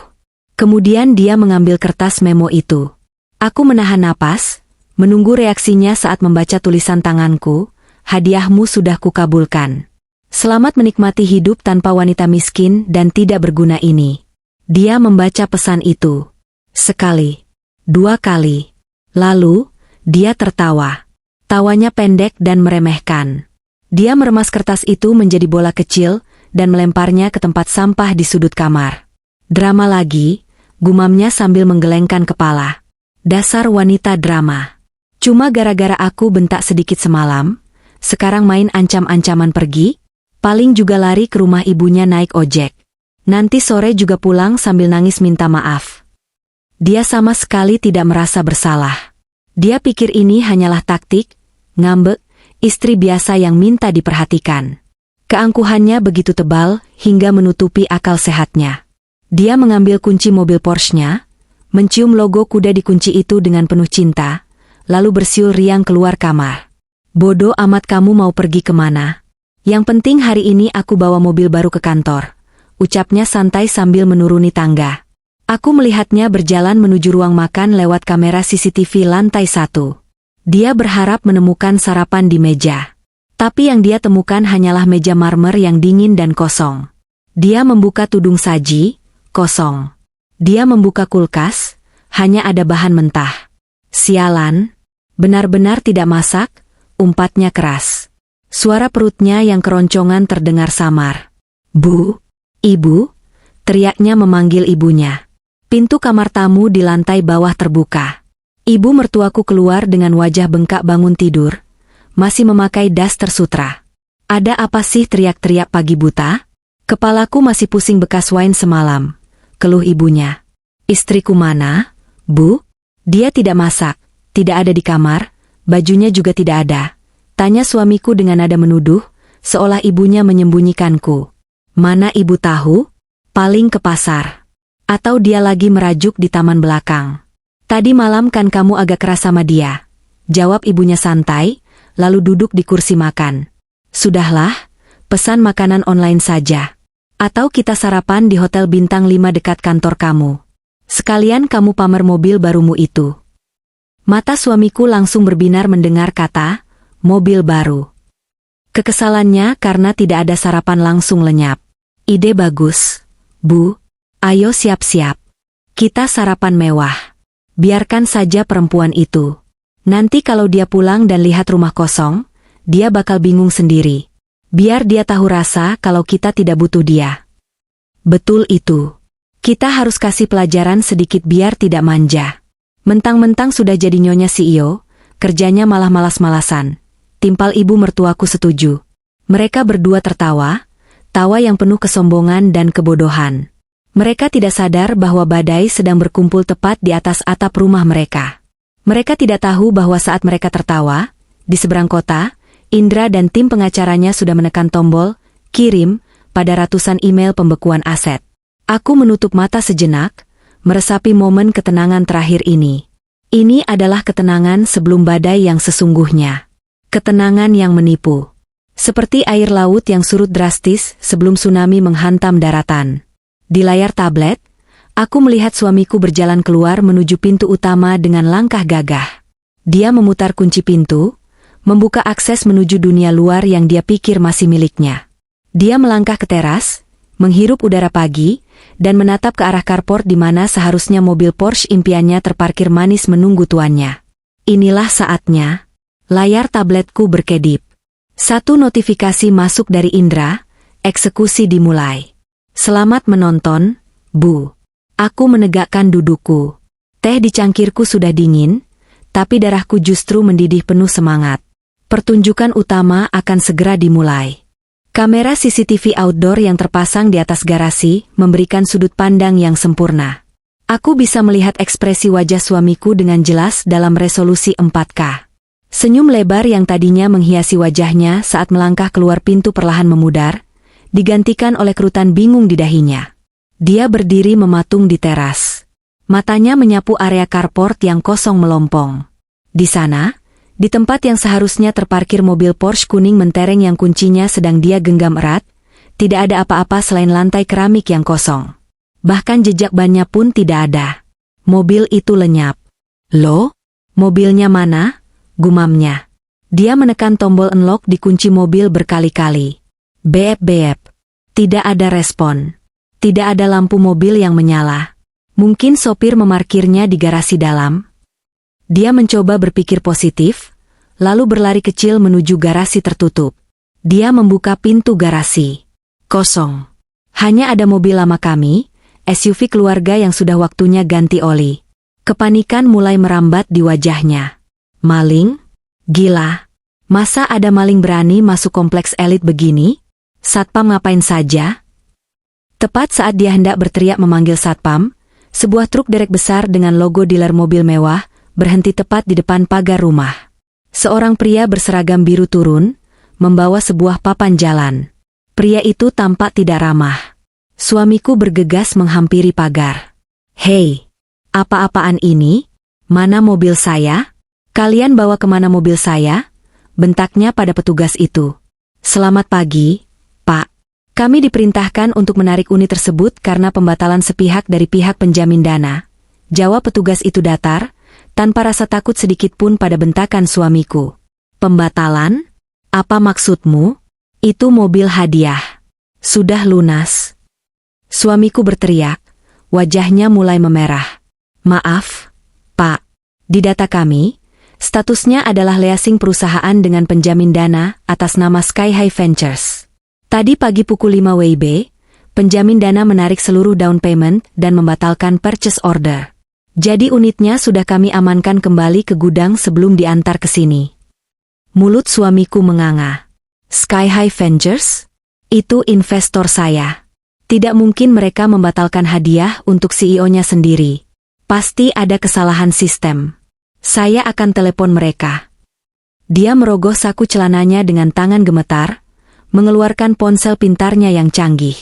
Kemudian dia mengambil kertas memo itu. Aku menahan napas, menunggu reaksinya saat membaca tulisan tanganku. Hadiahmu sudah kukabulkan. Selamat menikmati hidup tanpa wanita miskin dan tidak berguna ini. Dia membaca pesan itu. Sekali. Dua kali. Lalu, dia tertawa. Tawanya pendek dan meremehkan. Dia meremas kertas itu menjadi bola kecil dan melemparnya ke tempat sampah di sudut kamar. Drama lagi, gumamnya sambil menggelengkan kepala. Dasar wanita drama. Cuma gara-gara aku bentak sedikit semalam, sekarang main ancam-ancaman pergi, paling juga lari ke rumah ibunya naik ojek. Nanti sore juga pulang sambil nangis minta maaf. Dia sama sekali tidak merasa bersalah. Dia pikir ini hanyalah taktik, ngambek, istri biasa yang minta diperhatikan. Keangkuhannya begitu tebal hingga menutupi akal sehatnya. Dia mengambil kunci mobil Porsche-nya, mencium logo kuda di kunci itu dengan penuh cinta, lalu bersiul riang keluar kamar. Bodoh amat kamu mau pergi kemana? Yang penting hari ini aku bawa mobil baru ke kantor, ucapnya santai sambil menuruni tangga. Aku melihatnya berjalan menuju ruang makan lewat kamera CCTV lantai 1. Dia berharap menemukan sarapan di meja. Tapi yang dia temukan hanyalah meja marmer yang dingin dan kosong. Dia membuka tudung saji, kosong. Dia membuka kulkas, hanya ada bahan mentah. Sialan, benar-benar tidak masak, umpatnya keras. Suara perutnya yang keroncongan terdengar samar. Bu, ibu, teriaknya memanggil ibunya. Pintu kamar tamu di lantai bawah terbuka. Ibu mertuaku keluar dengan wajah bengkak bangun tidur, masih memakai das tersutra. Ada apa sih teriak-teriak pagi buta? Kepalaku masih pusing bekas wine semalam, keluh ibunya. Istriku mana, Bu? Dia tidak masak, tidak ada di kamar, bajunya juga tidak ada. Tanya suamiku dengan nada menuduh, seolah ibunya menyembunyikanku. Mana ibu tahu? Paling ke pasar. Atau dia lagi merajuk di taman belakang. Tadi malam kan kamu agak keras sama dia. Jawab ibunya santai, lalu duduk di kursi makan. Sudahlah, pesan makanan online saja. Atau kita sarapan di hotel bintang 5 dekat kantor kamu. Sekalian kamu pamer mobil barumu itu. Mata suamiku langsung berbinar mendengar kata, mobil baru. Kekesalannya karena tidak ada sarapan langsung lenyap. Ide bagus, Bu. Ayo siap-siap. Kita sarapan mewah. Biarkan saja perempuan itu. Nanti kalau dia pulang dan lihat rumah kosong, dia bakal bingung sendiri. Biar dia tahu rasa kalau kita tidak butuh dia. Betul itu. Kita harus kasih pelajaran sedikit biar tidak manja. Mentang-mentang sudah jadi nyonya CEO, kerjanya malah malas-malasan. Timpal ibu mertuaku setuju. Mereka berdua tertawa, tawa yang penuh kesombongan dan kebodohan. Mereka tidak sadar bahwa badai sedang berkumpul tepat di atas atap rumah mereka. Mereka tidak tahu bahwa saat mereka tertawa, di seberang kota, Indra dan tim pengacaranya sudah menekan tombol "kirim" pada ratusan email pembekuan aset. Aku menutup mata sejenak, meresapi momen ketenangan terakhir ini. Ini adalah ketenangan sebelum badai yang sesungguhnya. Ketenangan yang menipu. Seperti air laut yang surut drastis sebelum tsunami menghantam daratan. Di layar tablet, aku melihat suamiku berjalan keluar menuju pintu utama dengan langkah gagah. Dia memutar kunci pintu, membuka akses menuju dunia luar yang dia pikir masih miliknya. Dia melangkah ke teras, menghirup udara pagi, dan menatap ke arah carport di mana seharusnya mobil Porsche impiannya terparkir manis menunggu tuannya. Inilah saatnya. Layar tabletku berkedip. Satu notifikasi masuk dari Indra, eksekusi dimulai. Selamat menonton, Bu. Aku menegakkan dudukku. Teh di cangkirku sudah dingin, tapi darahku justru mendidih penuh semangat. Pertunjukan utama akan segera dimulai. Kamera CCTV outdoor yang terpasang di atas garasi memberikan sudut pandang yang sempurna. Aku bisa melihat ekspresi wajah suamiku dengan jelas dalam resolusi 4K. Senyum lebar yang tadinya menghiasi wajahnya saat melangkah keluar pintu perlahan memudar, digantikan oleh kerutan bingung di dahinya. Dia berdiri mematung di teras. Matanya menyapu area carport yang kosong melompong. Di sana, di tempat yang seharusnya terparkir mobil Porsche kuning mentereng yang kuncinya sedang dia genggam erat, tidak ada apa-apa selain lantai keramik yang kosong. Bahkan jejak bannya pun tidak ada. Mobil itu lenyap. Loh? Mobilnya mana? Gumamnya. Dia menekan tombol unlock di kunci mobil berkali-kali. Beep-beep. Tidak ada respon. Tidak ada lampu mobil yang menyala. Mungkin sopir memarkirnya di garasi dalam. Dia mencoba berpikir positif, lalu berlari kecil menuju garasi tertutup. Dia membuka pintu garasi. Kosong. Hanya ada mobil lama kami, SUV keluarga yang sudah waktunya ganti oli. Kepanikan mulai merambat di wajahnya. Maling? Gila. Masa ada maling berani masuk kompleks elit begini? Satpam ngapain saja? Tepat saat dia hendak berteriak memanggil satpam, sebuah truk derek besar dengan logo dealer mobil mewah berhenti tepat di depan pagar rumah. Seorang pria berseragam biru turun, membawa sebuah papan jalan. Pria itu tampak tidak ramah. Suamiku bergegas menghampiri pagar. Hei, apa-apaan ini? Mana mobil saya? Kalian bawa kemana mobil saya? Bentaknya pada petugas itu. Selamat pagi, Pak. Kami diperintahkan untuk menarik unit tersebut karena pembatalan sepihak dari pihak penjamin dana. Jawab petugas itu datar, tanpa rasa takut sedikit pun pada bentakan suamiku. Pembatalan? Apa maksudmu? Itu mobil hadiah. Sudah lunas. Suamiku berteriak, wajahnya mulai memerah. Maaf, Pak. Di data kami, statusnya adalah leasing perusahaan dengan penjamin dana atas nama Sky High Ventures. Tadi pagi pukul 5 WIB, penjamin dana menarik seluruh down payment dan membatalkan purchase order. Jadi unitnya sudah kami amankan kembali ke gudang sebelum diantar ke sini. Mulut suamiku menganga. Sky High Ventures? Itu investor saya. Tidak mungkin mereka membatalkan hadiah untuk CEO-nya sendiri. Pasti ada kesalahan sistem. Saya akan telepon mereka. Dia merogoh saku celananya dengan tangan gemetar, mengeluarkan ponsel pintarnya yang canggih.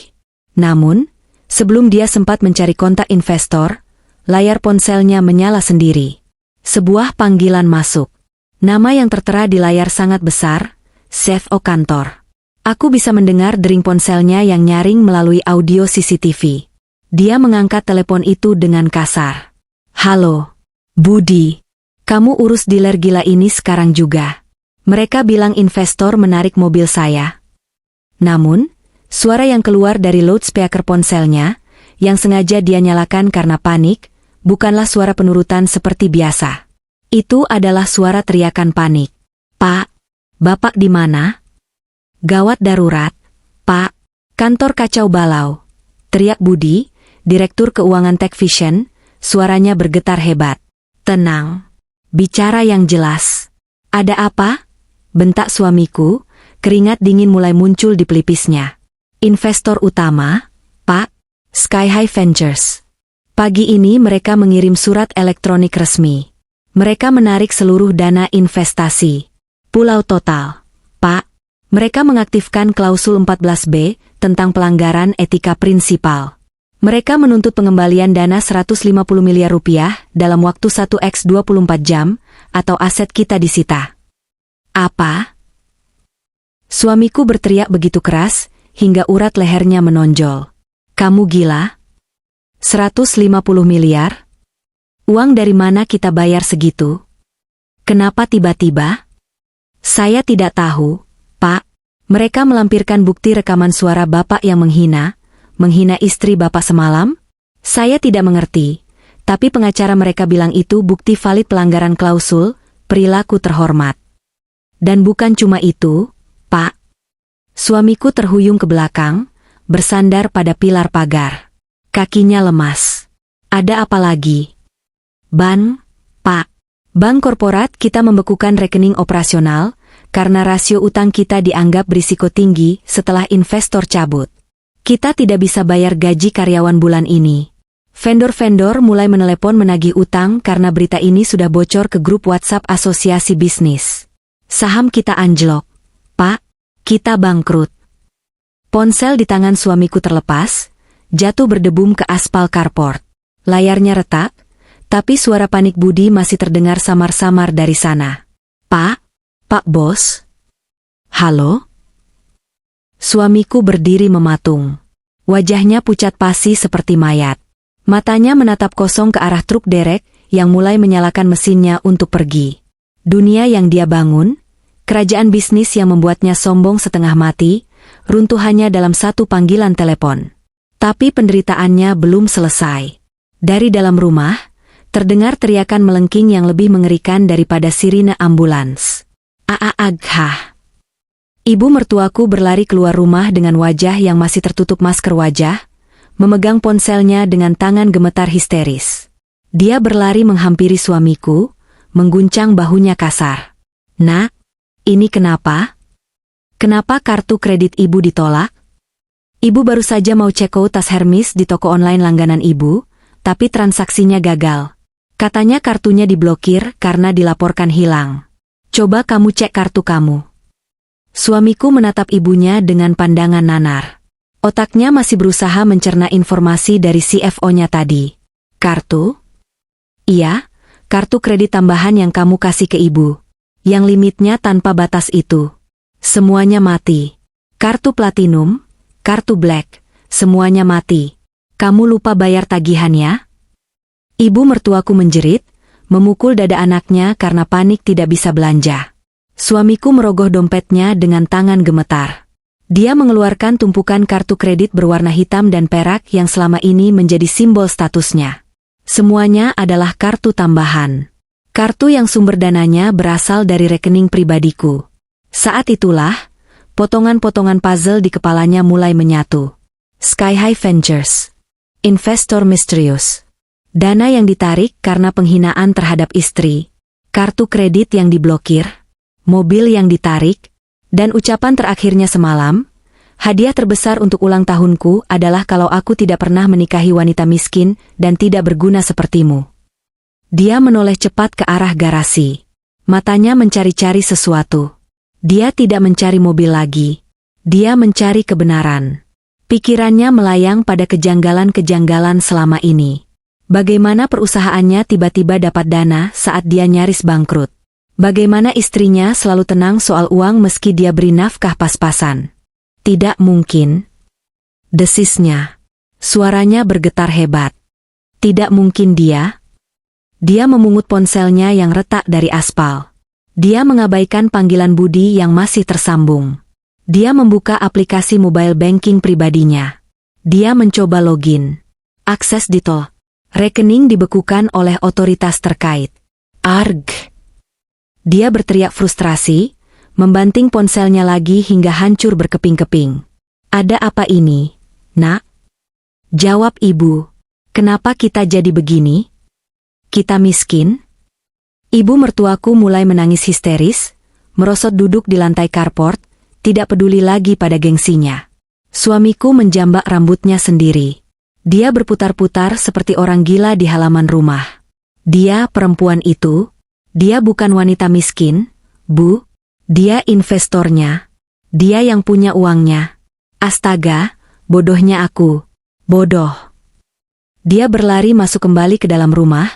Namun, sebelum dia sempat mencari kontak investor, layar ponselnya menyala sendiri. Sebuah panggilan masuk. Nama yang tertera di layar sangat besar, CFO kantor. Aku bisa mendengar dering ponselnya yang nyaring melalui audio CCTV. Dia mengangkat telepon itu dengan kasar. Halo, Budi. Kamu urus dealer gila ini sekarang juga. Mereka bilang investor menarik mobil saya. Namun, suara yang keluar dari loudspeaker ponselnya, yang sengaja dia nyalakan karena panik, bukanlah suara penurutan seperti biasa. Itu adalah suara teriakan panik. "Pak, Bapak di mana? Gawat darurat, Pak, kantor kacau balau," teriak Budi, Direktur Keuangan Techvision, suaranya bergetar hebat. "Tenang, bicara yang jelas. Ada apa?" bentak suamiku, keringat dingin mulai muncul di pelipisnya. "Investor utama, Pak, Sky High Ventures. Pagi ini mereka mengirim surat elektronik resmi. Mereka menarik seluruh dana investasi. Pulau total, Pak. Mereka mengaktifkan klausul 14B tentang pelanggaran etika prinsipal. Mereka menuntut pengembalian dana 150 miliar rupiah dalam waktu 1x24 jam, atau aset kita disita." "Apa?" Suamiku berteriak begitu keras, hingga urat lehernya menonjol. "Kamu gila? 150 miliar? Uang dari mana kita bayar segitu? Kenapa tiba-tiba?" "Saya tidak tahu, Pak. Mereka melampirkan bukti rekaman suara Bapak yang menghina istri Bapak semalam. Saya tidak mengerti, tapi pengacara mereka bilang itu bukti valid pelanggaran klausul perilaku terhormat. Dan bukan cuma itu, Pak." Suamiku terhuyung ke belakang, bersandar pada pilar pagar. Kakinya lemas. "Ada apa lagi?" "Ban, Pak. Bank korporat kita membekukan rekening operasional karena rasio utang kita dianggap berisiko tinggi setelah investor cabut. Kita tidak bisa bayar gaji karyawan bulan ini. Vendor-vendor mulai menelepon menagih utang karena berita ini sudah bocor ke grup WhatsApp asosiasi bisnis. Saham kita anjlok. Pak, kita bangkrut." Ponsel di tangan suamiku terlepas, jatuh berdebum ke aspal carport. Layarnya retak, tapi suara panik Budi masih terdengar samar-samar dari sana. "Pak? Pak Bos? Halo?" Suamiku berdiri mematung. Wajahnya pucat pasi seperti mayat. Matanya menatap kosong ke arah truk derek yang mulai menyalakan mesinnya untuk pergi. Dunia yang dia bangun, kerajaan bisnis yang membuatnya sombong setengah mati, runtuh hanya dalam satu panggilan telepon. Tapi penderitaannya belum selesai. Dari dalam rumah, terdengar teriakan melengking yang lebih mengerikan daripada sirine ambulans. "Aaghah!" Ibu mertuaku berlari keluar rumah dengan wajah yang masih tertutup masker wajah, memegang ponselnya dengan tangan gemetar histeris. Dia berlari menghampiri suamiku, mengguncang bahunya kasar. "Nak, ini kenapa? Kenapa kartu kredit ibu ditolak?" Ibu baru saja mau check out tas Hermes di toko online langganan ibu, tapi transaksinya gagal. Katanya kartunya diblokir karena dilaporkan hilang. "Coba kamu cek kartu kamu." Suamiku menatap ibunya dengan pandangan nanar. Otaknya masih berusaha mencerna informasi dari CFO-nya tadi. "Kartu?" "Iya, kartu kredit tambahan yang kamu kasih ke ibu. Yang limitnya tanpa batas itu. Semuanya mati. Kartu platinum, kartu black, semuanya mati. Kamu lupa bayar tagihannya?" Ibu mertuaku menjerit, memukul dada anaknya karena panik tidak bisa belanja. Suamiku merogoh dompetnya dengan tangan gemetar. Dia mengeluarkan tumpukan kartu kredit berwarna hitam dan perak yang selama ini menjadi simbol statusnya. Semuanya adalah kartu tambahan. Kartu yang sumber dananya berasal dari rekening pribadiku. Saat itulah, potongan-potongan puzzle di kepalanya mulai menyatu. Sky High Ventures. Investor misterius. Dana yang ditarik karena penghinaan terhadap istri. Kartu kredit yang diblokir. Mobil yang ditarik. Dan ucapan terakhirnya semalam, "Hadiah terbesar untuk ulang tahunku adalah kalau aku tidak pernah menikahi wanita miskin dan tidak berguna sepertimu." Dia menoleh cepat ke arah garasi. Matanya mencari-cari sesuatu. Dia tidak mencari mobil lagi. Dia mencari kebenaran. Pikirannya melayang pada kejanggalan-kejanggalan selama ini. Bagaimana perusahaannya tiba-tiba dapat dana saat dia nyaris bangkrut. Bagaimana istrinya selalu tenang soal uang meski dia beri nafkah pas-pasan. Tidak mungkin. Desisnya. Suaranya bergetar hebat. Tidak mungkin dia. Dia memungut ponselnya yang retak dari aspal. Dia mengabaikan panggilan Budi yang masih tersambung. Dia membuka aplikasi mobile banking pribadinya. Dia mencoba login. Akses ditolak. Rekening dibekukan oleh otoritas terkait. Arg! Dia berteriak frustrasi, membanting ponselnya lagi hingga hancur berkeping-keping. Ada apa ini, nak? Jawab ibu. Kenapa kita jadi begini? Kita miskin? Ibu mertuaku mulai menangis histeris, merosot duduk di lantai carport, tidak peduli lagi pada gengsinya. Suamiku menjambak rambutnya sendiri. Dia berputar-putar seperti orang gila di halaman rumah. Dia perempuan itu, dia bukan wanita miskin, Bu. Dia investornya. Dia yang punya uangnya. Astaga, bodohnya aku. Bodoh. Dia berlari masuk kembali ke dalam rumah,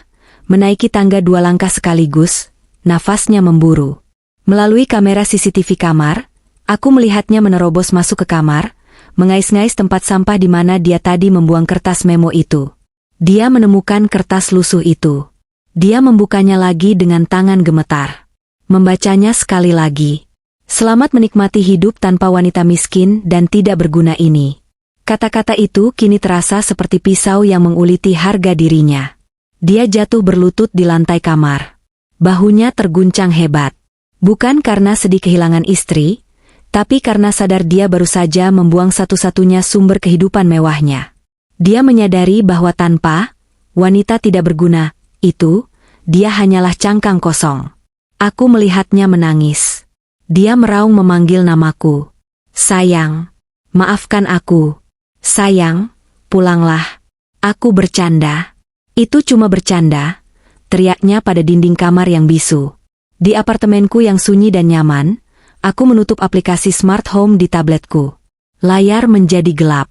menaiki tangga 2 langkah sekaligus, nafasnya memburu. Melalui kamera CCTV kamar, aku melihatnya menerobos masuk ke kamar, mengais-ngais tempat sampah di mana dia tadi membuang kertas memo itu. Dia menemukan kertas lusuh itu. Dia membukanya lagi dengan tangan gemetar. Membacanya sekali lagi. Selamat menikmati hidup tanpa wanita miskin dan tidak berguna ini. Kata-kata itu kini terasa seperti pisau yang menguliti harga dirinya. Dia jatuh berlutut di lantai kamar. Bahunya terguncang hebat. Bukan karena sedih kehilangan istri, tapi karena sadar dia baru saja membuang satu-satunya sumber kehidupan mewahnya. Dia menyadari bahwa tanpa wanita tidak berguna, itu, dia hanyalah cangkang kosong. Aku melihatnya menangis. Dia meraung memanggil namaku. Sayang, maafkan aku. Sayang, pulanglah. Aku bercanda. Itu cuma bercanda, teriaknya pada dinding kamar yang bisu. Di apartemenku yang sunyi dan nyaman, aku menutup aplikasi smart home di tabletku. Layar menjadi gelap.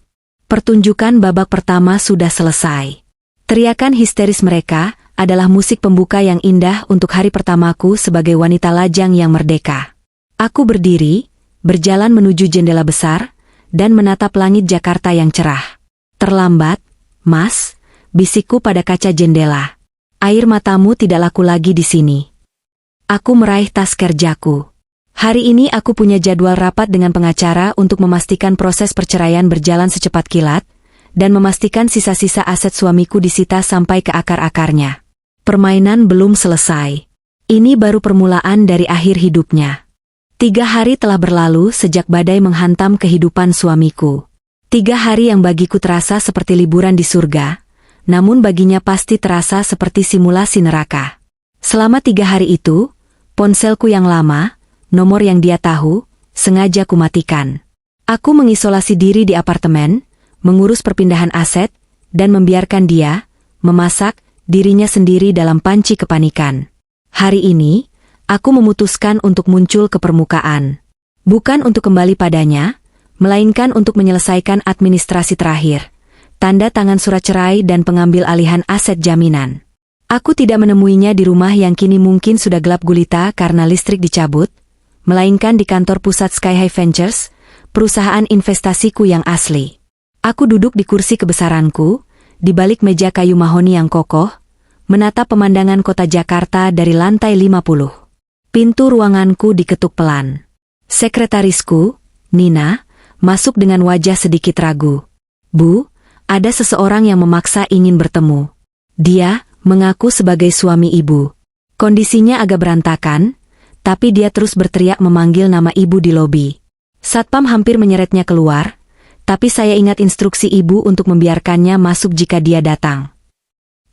Pertunjukan babak pertama sudah selesai. Teriakan histeris mereka adalah musik pembuka yang indah untuk hari pertamaku sebagai wanita lajang yang merdeka. Aku berdiri, berjalan menuju jendela besar, dan menatap langit Jakarta yang cerah. Terlambat, Mas, bisikku pada kaca jendela. Air matamu tidak laku lagi di sini. Aku meraih tas kerjaku. Hari ini aku punya jadwal rapat dengan pengacara untuk memastikan proses perceraian berjalan secepat kilat, dan memastikan sisa-sisa aset suamiku disita sampai ke akar-akarnya. Permainan belum selesai. Ini baru permulaan dari akhir hidupnya. 3 hari telah berlalu sejak badai menghantam kehidupan suamiku. 3 hari yang bagiku terasa seperti liburan di surga, namun baginya pasti terasa seperti simulasi neraka. Selama 3 hari itu, ponselku yang lama, nomor yang dia tahu, sengaja kumatikan. Aku mengisolasi diri di apartemen, mengurus perpindahan aset, dan membiarkan dia memasak dirinya sendiri dalam panci kepanikan. Hari ini, aku memutuskan untuk muncul ke permukaan. Bukan untuk kembali padanya, melainkan untuk menyelesaikan administrasi terakhir. Tanda tangan surat cerai dan pengambil alihan aset jaminan. Aku tidak menemuinya di rumah yang kini mungkin sudah gelap gulita karena listrik dicabut, melainkan di kantor pusat Sky High Ventures, perusahaan investasiku yang asli. Aku duduk di kursi kebesaranku, di balik meja kayu mahoni yang kokoh, menatap pemandangan kota Jakarta dari lantai 50. Pintu ruanganku diketuk pelan. Sekretarisku, Nina, masuk dengan wajah sedikit ragu. Bu, ada seseorang yang memaksa ingin bertemu. Dia mengaku sebagai suami ibu. Kondisinya agak berantakan, tapi dia terus berteriak memanggil nama ibu di lobi. Satpam hampir menyeretnya keluar, tapi saya ingat instruksi ibu untuk membiarkannya masuk jika dia datang.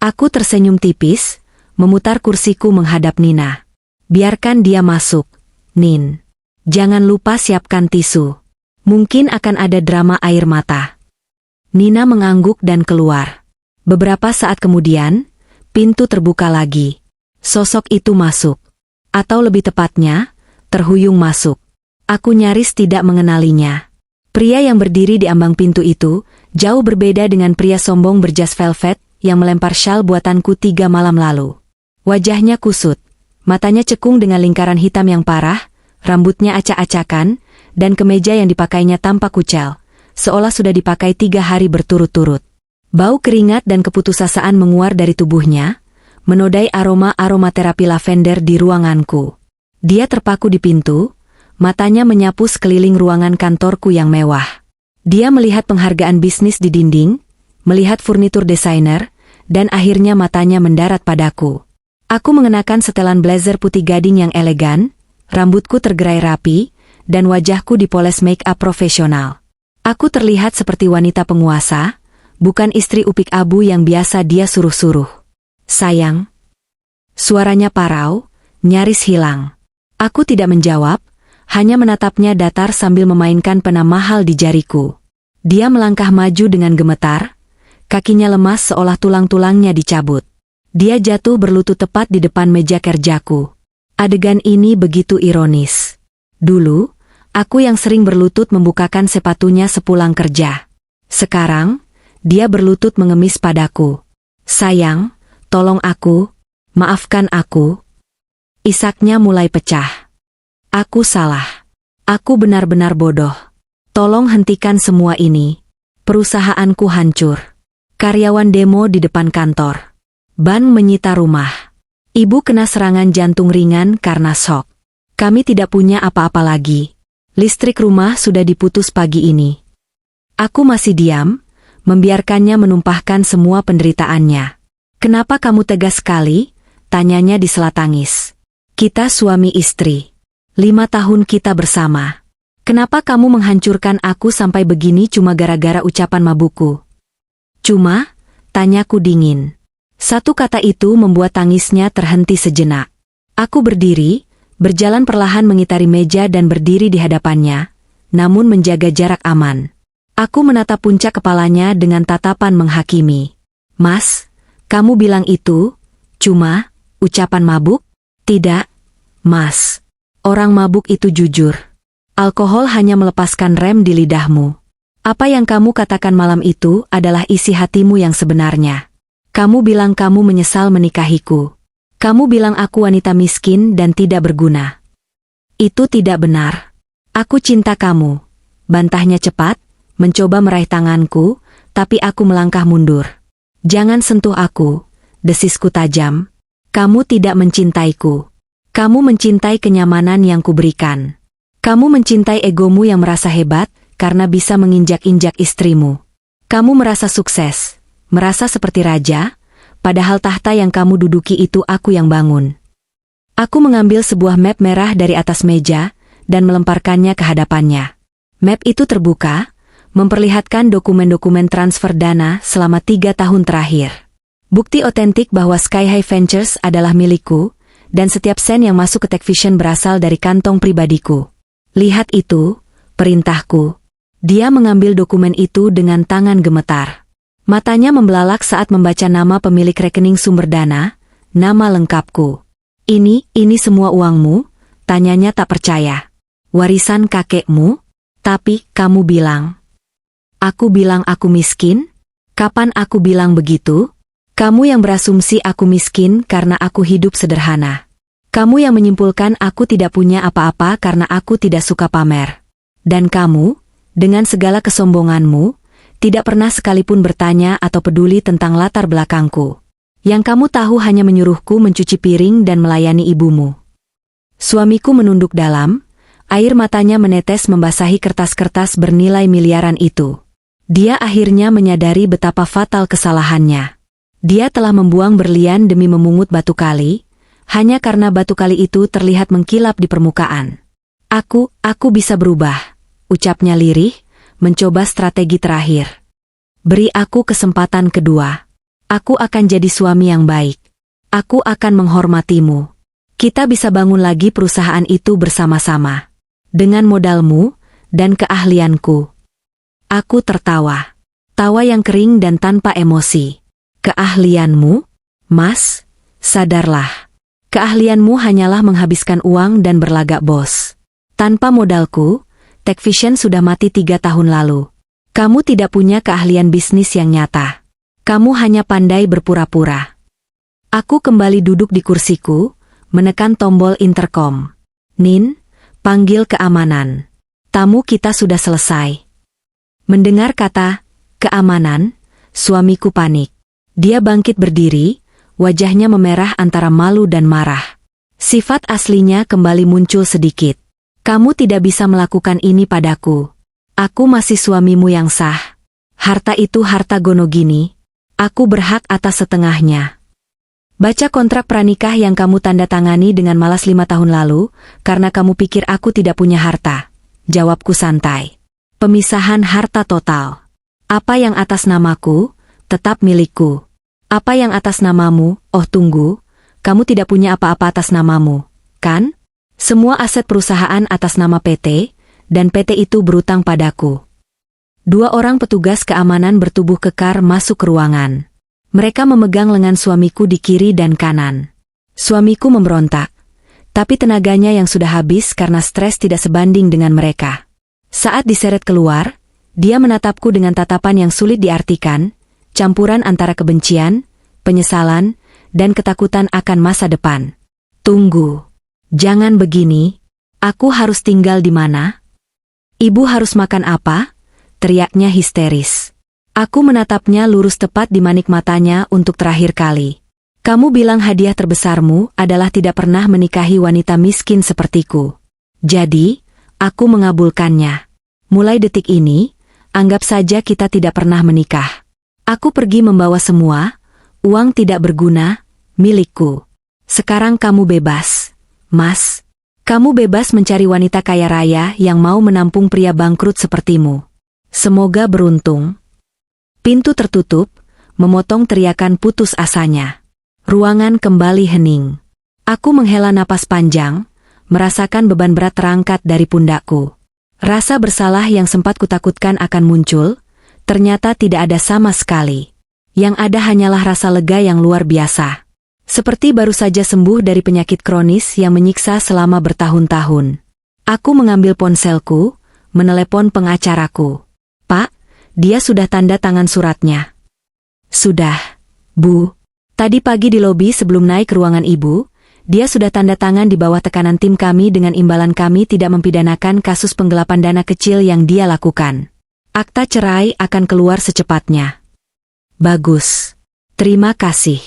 Aku tersenyum tipis, memutar kursiku menghadap Nina. Biarkan dia masuk, Nin. Jangan lupa siapkan tisu. Mungkin akan ada drama air mata. Nina mengangguk dan keluar. Beberapa saat kemudian, pintu terbuka lagi. Sosok itu masuk. Atau lebih tepatnya, terhuyung masuk. Aku nyaris tidak mengenalinya. Pria yang berdiri di ambang pintu itu, jauh berbeda dengan pria sombong berjas velvet yang melempar syal buatanku 3 malam lalu. Wajahnya kusut, matanya cekung dengan lingkaran hitam yang parah, rambutnya acak-acakan, dan kemeja yang dipakainya tampak kucel, seolah sudah dipakai 3 hari berturut-turut. Bau keringat dan keputusasaan menguar dari tubuhnya, menodai aroma aromaterapi lavender di ruanganku. Dia terpaku di pintu, matanya menyapu sekeliling ruangan kantorku yang mewah. Dia melihat penghargaan bisnis di dinding, melihat furnitur desainer, dan akhirnya matanya mendarat padaku. Aku mengenakan setelan blazer putih gading yang elegan, rambutku tergerai rapi, dan wajahku dipoles make-up profesional. Aku terlihat seperti wanita penguasa, bukan istri upik abu yang biasa dia suruh-suruh. Sayang. Suaranya parau, nyaris hilang. Aku tidak menjawab, hanya menatapnya datar sambil memainkan pena mahal di jariku. Dia melangkah maju dengan gemetar, kakinya lemas seolah tulang-tulangnya dicabut. Dia jatuh berlutut tepat di depan meja kerjaku. Adegan ini begitu ironis. Dulu, aku yang sering berlutut membukakan sepatunya sepulang kerja. Sekarang, dia berlutut mengemis padaku. Sayang, tolong aku, maafkan aku. Isaknya mulai pecah. Aku salah. Aku benar-benar bodoh. Tolong hentikan semua ini. Perusahaanku hancur. Karyawan demo di depan kantor. Ban menyita rumah. Ibu kena serangan jantung ringan karena shock. Kami tidak punya apa-apa lagi. Listrik rumah sudah diputus pagi ini. Aku masih diam, membiarkannya menumpahkan semua penderitaannya. Kenapa kamu tegas sekali? Tanyanya di sela tangis. Kita suami istri. 5 tahun kita bersama. Kenapa kamu menghancurkan aku sampai begini cuma gara-gara ucapan mabukku? Cuma, tanyaku dingin. Satu kata itu membuat tangisnya terhenti sejenak. Aku berdiri, berjalan perlahan mengitari meja dan berdiri di hadapannya, namun menjaga jarak aman. Aku menatap puncak kepalanya dengan tatapan menghakimi. Mas, kamu bilang itu, cuma, ucapan mabuk? Tidak, Mas. Orang mabuk itu jujur. Alkohol hanya melepaskan rem di lidahmu. Apa yang kamu katakan malam itu adalah isi hatimu yang sebenarnya. Kamu bilang kamu menyesal menikahiku. Kamu bilang aku wanita miskin dan tidak berguna. Itu tidak benar. Aku cinta kamu. Bantahnya cepat, mencoba meraih tanganku, tapi aku melangkah mundur. Jangan sentuh aku, desisku tajam. Kamu tidak mencintaiku. Kamu mencintai kenyamanan yang kuberikan. Kamu mencintai egomu yang merasa hebat, karena bisa menginjak-injak istrimu. Kamu merasa sukses, merasa seperti raja, padahal tahta yang kamu duduki itu aku yang bangun. Aku mengambil sebuah map merah dari atas meja, dan melemparkannya ke hadapannya. Map itu terbuka, memperlihatkan dokumen-dokumen transfer dana selama 3 tahun terakhir. Bukti otentik bahwa Sky High Ventures adalah milikku, dan setiap sen yang masuk ke Techvision berasal dari kantong pribadiku. Lihat itu, perintahku. Dia mengambil dokumen itu dengan tangan gemetar. Matanya membelalak saat membaca nama pemilik rekening sumber dana, nama lengkapku. Ini semua uangmu? Tanyanya tak percaya. Warisan kakekmu? Tapi, kamu bilang. Aku bilang aku miskin? Kapan aku bilang begitu? Kamu yang berasumsi aku miskin karena aku hidup sederhana. Kamu yang menyimpulkan aku tidak punya apa-apa karena aku tidak suka pamer. Dan kamu, dengan segala kesombonganmu, tidak pernah sekalipun bertanya atau peduli tentang latar belakangku. Yang kamu tahu hanya menyuruhku mencuci piring dan melayani ibumu. Suamiku menunduk dalam, air matanya menetes membasahi kertas-kertas bernilai miliaran itu. Dia akhirnya menyadari betapa fatal kesalahannya. Dia telah membuang berlian demi memungut batu kali, hanya karena batu kali itu terlihat mengkilap di permukaan. Aku bisa berubah, ucapnya lirih, mencoba strategi terakhir. Beri aku kesempatan kedua. Aku akan jadi suami yang baik. Aku akan menghormatimu. Kita bisa bangun lagi perusahaan itu bersama-sama. Dengan modalmu dan keahlianku. Aku tertawa. Tawa yang kering dan tanpa emosi. Keahlianmu? Mas, sadarlah. Keahlianmu hanyalah menghabiskan uang dan berlagak bos. Tanpa modalku, Techvision sudah mati 3 tahun lalu. Kamu tidak punya keahlian bisnis yang nyata. Kamu hanya pandai berpura-pura. Aku kembali duduk di kursiku, menekan tombol intercom. Nin, panggil keamanan. Tamu kita sudah selesai. Mendengar kata keamanan, suamiku panik. Dia bangkit berdiri, wajahnya memerah antara malu dan marah. Sifat aslinya kembali muncul sedikit. Kamu tidak bisa melakukan ini padaku. Aku masih suamimu yang sah. Harta itu harta Gonogini. Aku berhak atas setengahnya. Baca kontrak pranikah yang kamu tanda tangani dengan malas 5 tahun lalu, karena kamu pikir aku tidak punya harta. Jawabku santai. Pemisahan harta total. Apa yang atas namaku, tetap milikku. Apa yang atas namamu, oh tunggu, kamu tidak punya apa-apa atas namamu, kan? Semua aset perusahaan atas nama PT, dan PT itu berutang padaku. 2 orang petugas keamanan bertubuh kekar masuk ke ruangan. Mereka memegang lengan suamiku di kiri dan kanan. Suamiku memberontak, tapi tenaganya yang sudah habis karena stres tidak sebanding dengan mereka. Saat diseret keluar, dia menatapku dengan tatapan yang sulit diartikan, campuran antara kebencian, penyesalan, dan ketakutan akan masa depan. Tunggu. Jangan begini. Aku harus tinggal di mana? Ibu harus makan apa? Teriaknya histeris. Aku menatapnya lurus tepat di manik matanya untuk terakhir kali. Kamu bilang hadiah terbesarmu adalah tidak pernah menikahi wanita miskin sepertiku. Jadi, aku mengabulkannya. Mulai detik ini, anggap saja kita tidak pernah menikah. Aku pergi membawa semua, uang tidak berguna, milikku. Sekarang kamu bebas. Mas, kamu bebas mencari wanita kaya raya yang mau menampung pria bangkrut sepertimu. Semoga beruntung. Pintu tertutup, memotong teriakan putus asanya. Ruangan kembali hening. Aku menghela napas panjang, merasakan beban berat terangkat dari pundakku. Rasa bersalah yang sempat kutakutkan akan muncul, ternyata tidak ada sama sekali. Yang ada hanyalah rasa lega yang luar biasa. Seperti baru saja sembuh dari penyakit kronis yang menyiksa selama bertahun-tahun. Aku mengambil ponselku, menelepon pengacaraku. Pak, dia sudah tanda tangan suratnya. Sudah, Bu. Tadi pagi di lobi sebelum naik ke ruangan Ibu, dia sudah tanda tangan di bawah tekanan tim kami dengan imbalan kami tidak mempidanakan kasus penggelapan dana kecil yang dia lakukan. Akta cerai akan keluar secepatnya. Bagus. Terima kasih.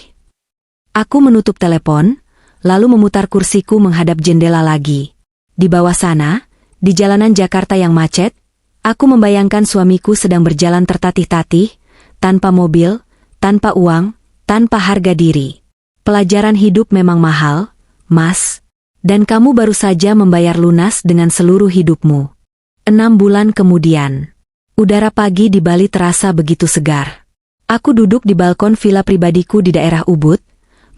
Aku menutup telepon, lalu memutar kursiku menghadap jendela lagi. Di bawah sana, di jalanan Jakarta yang macet, aku membayangkan suamiku sedang berjalan tertatih-tatih, tanpa mobil, tanpa uang, tanpa harga diri. Pelajaran hidup memang mahal, Mas, dan kamu baru saja membayar lunas dengan seluruh hidupmu. 6 bulan kemudian, udara pagi di Bali terasa begitu segar. Aku duduk di balkon villa pribadiku di daerah Ubud,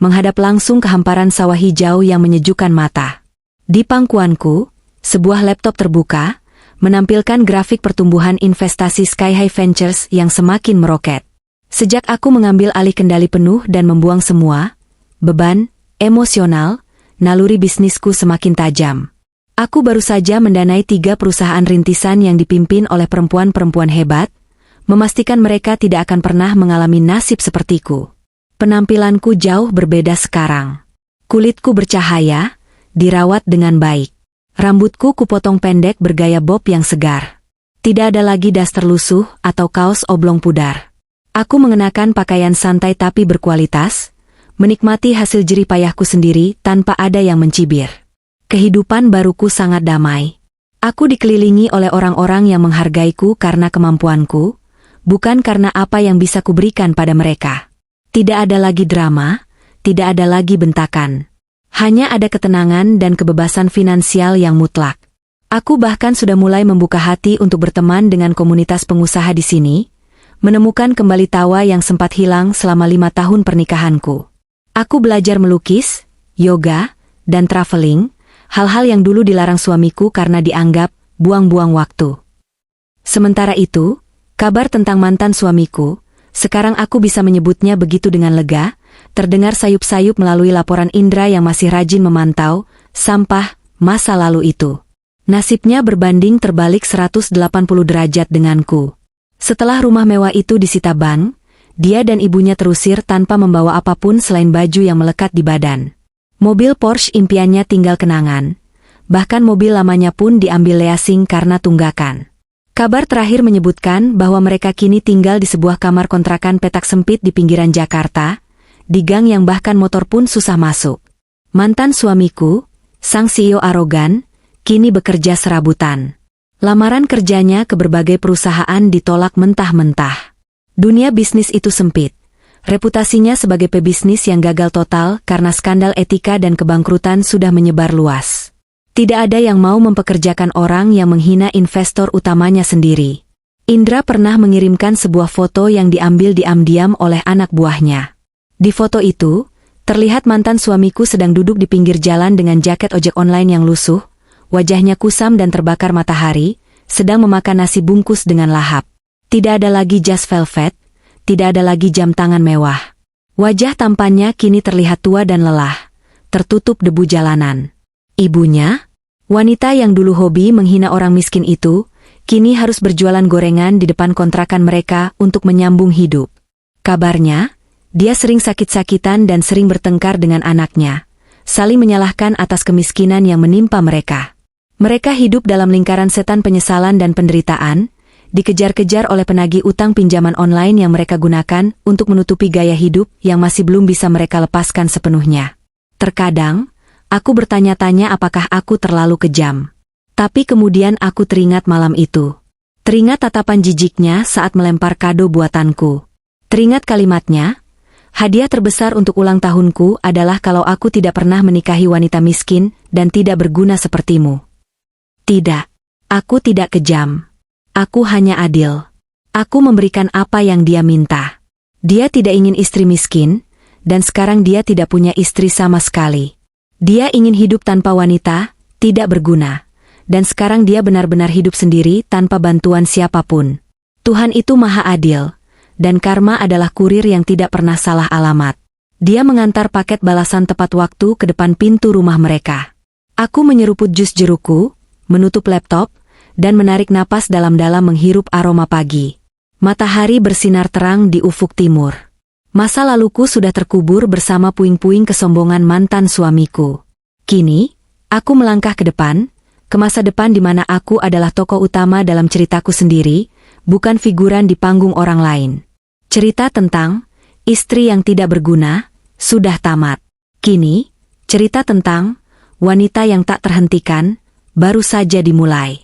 menghadap langsung ke hamparan sawah hijau yang menyejukkan mata. Di pangkuanku, sebuah laptop terbuka, menampilkan grafik pertumbuhan investasi Sky High Ventures yang semakin meroket. Sejak aku mengambil alih kendali penuh dan membuang semua beban emosional, naluri bisnisku semakin tajam. Aku baru saja mendanai 3 perusahaan rintisan yang dipimpin oleh perempuan-perempuan hebat, memastikan mereka tidak akan pernah mengalami nasib sepertiku. Penampilanku jauh berbeda sekarang. Kulitku bercahaya, dirawat dengan baik. Rambutku kupotong pendek bergaya bob yang segar. Tidak ada lagi daster lusuh atau kaos oblong pudar. Aku mengenakan pakaian santai tapi berkualitas, menikmati hasil jerih payahku sendiri tanpa ada yang mencibir. Kehidupan baruku sangat damai. Aku dikelilingi oleh orang-orang yang menghargaiku karena kemampuanku, bukan karena apa yang bisa kuberikan pada mereka. Tidak ada lagi drama, tidak ada lagi bentakan. Hanya ada ketenangan dan kebebasan finansial yang mutlak. Aku bahkan sudah mulai membuka hati untuk berteman dengan komunitas pengusaha di sini, menemukan kembali tawa yang sempat hilang selama 5 tahun pernikahanku. Aku belajar melukis, yoga, dan traveling, hal-hal yang dulu dilarang suamiku karena dianggap buang-buang waktu. Sementara itu, kabar tentang mantan suamiku, sekarang aku bisa menyebutnya begitu dengan lega, terdengar sayup-sayup melalui laporan indera yang masih rajin memantau sampah masa lalu itu. Nasibnya berbanding terbalik 180 derajat denganku. Setelah rumah mewah itu disita bank, dia dan ibunya terusir tanpa membawa apapun selain baju yang melekat di badan. Mobil Porsche impiannya tinggal kenangan, bahkan mobil lamanya pun diambil leasing karena tunggakan. Kabar terakhir menyebutkan bahwa mereka kini tinggal di sebuah kamar kontrakan petak sempit di pinggiran Jakarta, di gang yang bahkan motor pun susah masuk. Mantan suamiku, sang CEO arogan, kini bekerja serabutan. Lamaran kerjanya ke berbagai perusahaan ditolak mentah-mentah. Dunia bisnis itu sempit, Reputasinya sebagai pebisnis yang gagal total karena skandal etika dan kebangkrutan sudah menyebar luas. Tidak ada yang mau mempekerjakan orang yang menghina investor utamanya sendiri. Indra pernah mengirimkan sebuah foto yang diambil diam-diam oleh anak buahnya. Di foto itu, terlihat mantan suamiku sedang duduk di pinggir jalan dengan jaket ojek online yang lusuh, wajahnya kusam dan terbakar matahari, sedang memakan nasi bungkus dengan lahap. Tidak ada lagi jas velvet, tidak ada lagi jam tangan mewah. Wajah tampannya kini terlihat tua dan lelah, tertutup debu jalanan. Ibunya, wanita yang dulu hobi menghina orang miskin itu, kini harus berjualan gorengan di depan kontrakan mereka untuk menyambung hidup. Kabarnya, dia sering sakit-sakitan dan sering bertengkar dengan anaknya, saling menyalahkan atas kemiskinan yang menimpa mereka. Mereka hidup dalam lingkaran setan penyesalan dan penderitaan, dikejar-kejar oleh penagih utang pinjaman online yang mereka gunakan untuk menutupi gaya hidup yang masih belum bisa mereka lepaskan sepenuhnya. Terkadang, aku bertanya-tanya apakah aku terlalu kejam. Tapi kemudian aku teringat malam itu. Teringat tatapan jijiknya saat melempar kado buatanku. Teringat kalimatnya, hadiah terbesar untuk ulang tahunku adalah kalau aku tidak pernah menikahi wanita miskin dan tidak berguna sepertimu. Tidak, aku tidak kejam. Aku hanya adil. Aku memberikan apa yang dia minta. Dia tidak ingin istri miskin, dan sekarang dia tidak punya istri sama sekali. Dia ingin hidup tanpa wanita, tidak berguna. Dan sekarang dia benar-benar hidup sendiri tanpa bantuan siapapun. Tuhan itu maha adil, dan karma adalah kurir yang tidak pernah salah alamat. Dia mengantar paket balasan tepat waktu ke depan pintu rumah mereka. Aku menyeruput jus jerukku, menutup laptop, dan menarik napas dalam-dalam menghirup aroma pagi. Matahari bersinar terang di ufuk timur. Masa laluku sudah terkubur bersama puing-puing kesombongan mantan suamiku. Kini, aku melangkah ke depan, ke masa depan di mana aku adalah tokoh utama dalam ceritaku sendiri, bukan figuran di panggung orang lain. Cerita tentang istri yang tidak berguna sudah tamat. Kini, cerita tentang wanita yang tak terhentikan baru saja dimulai.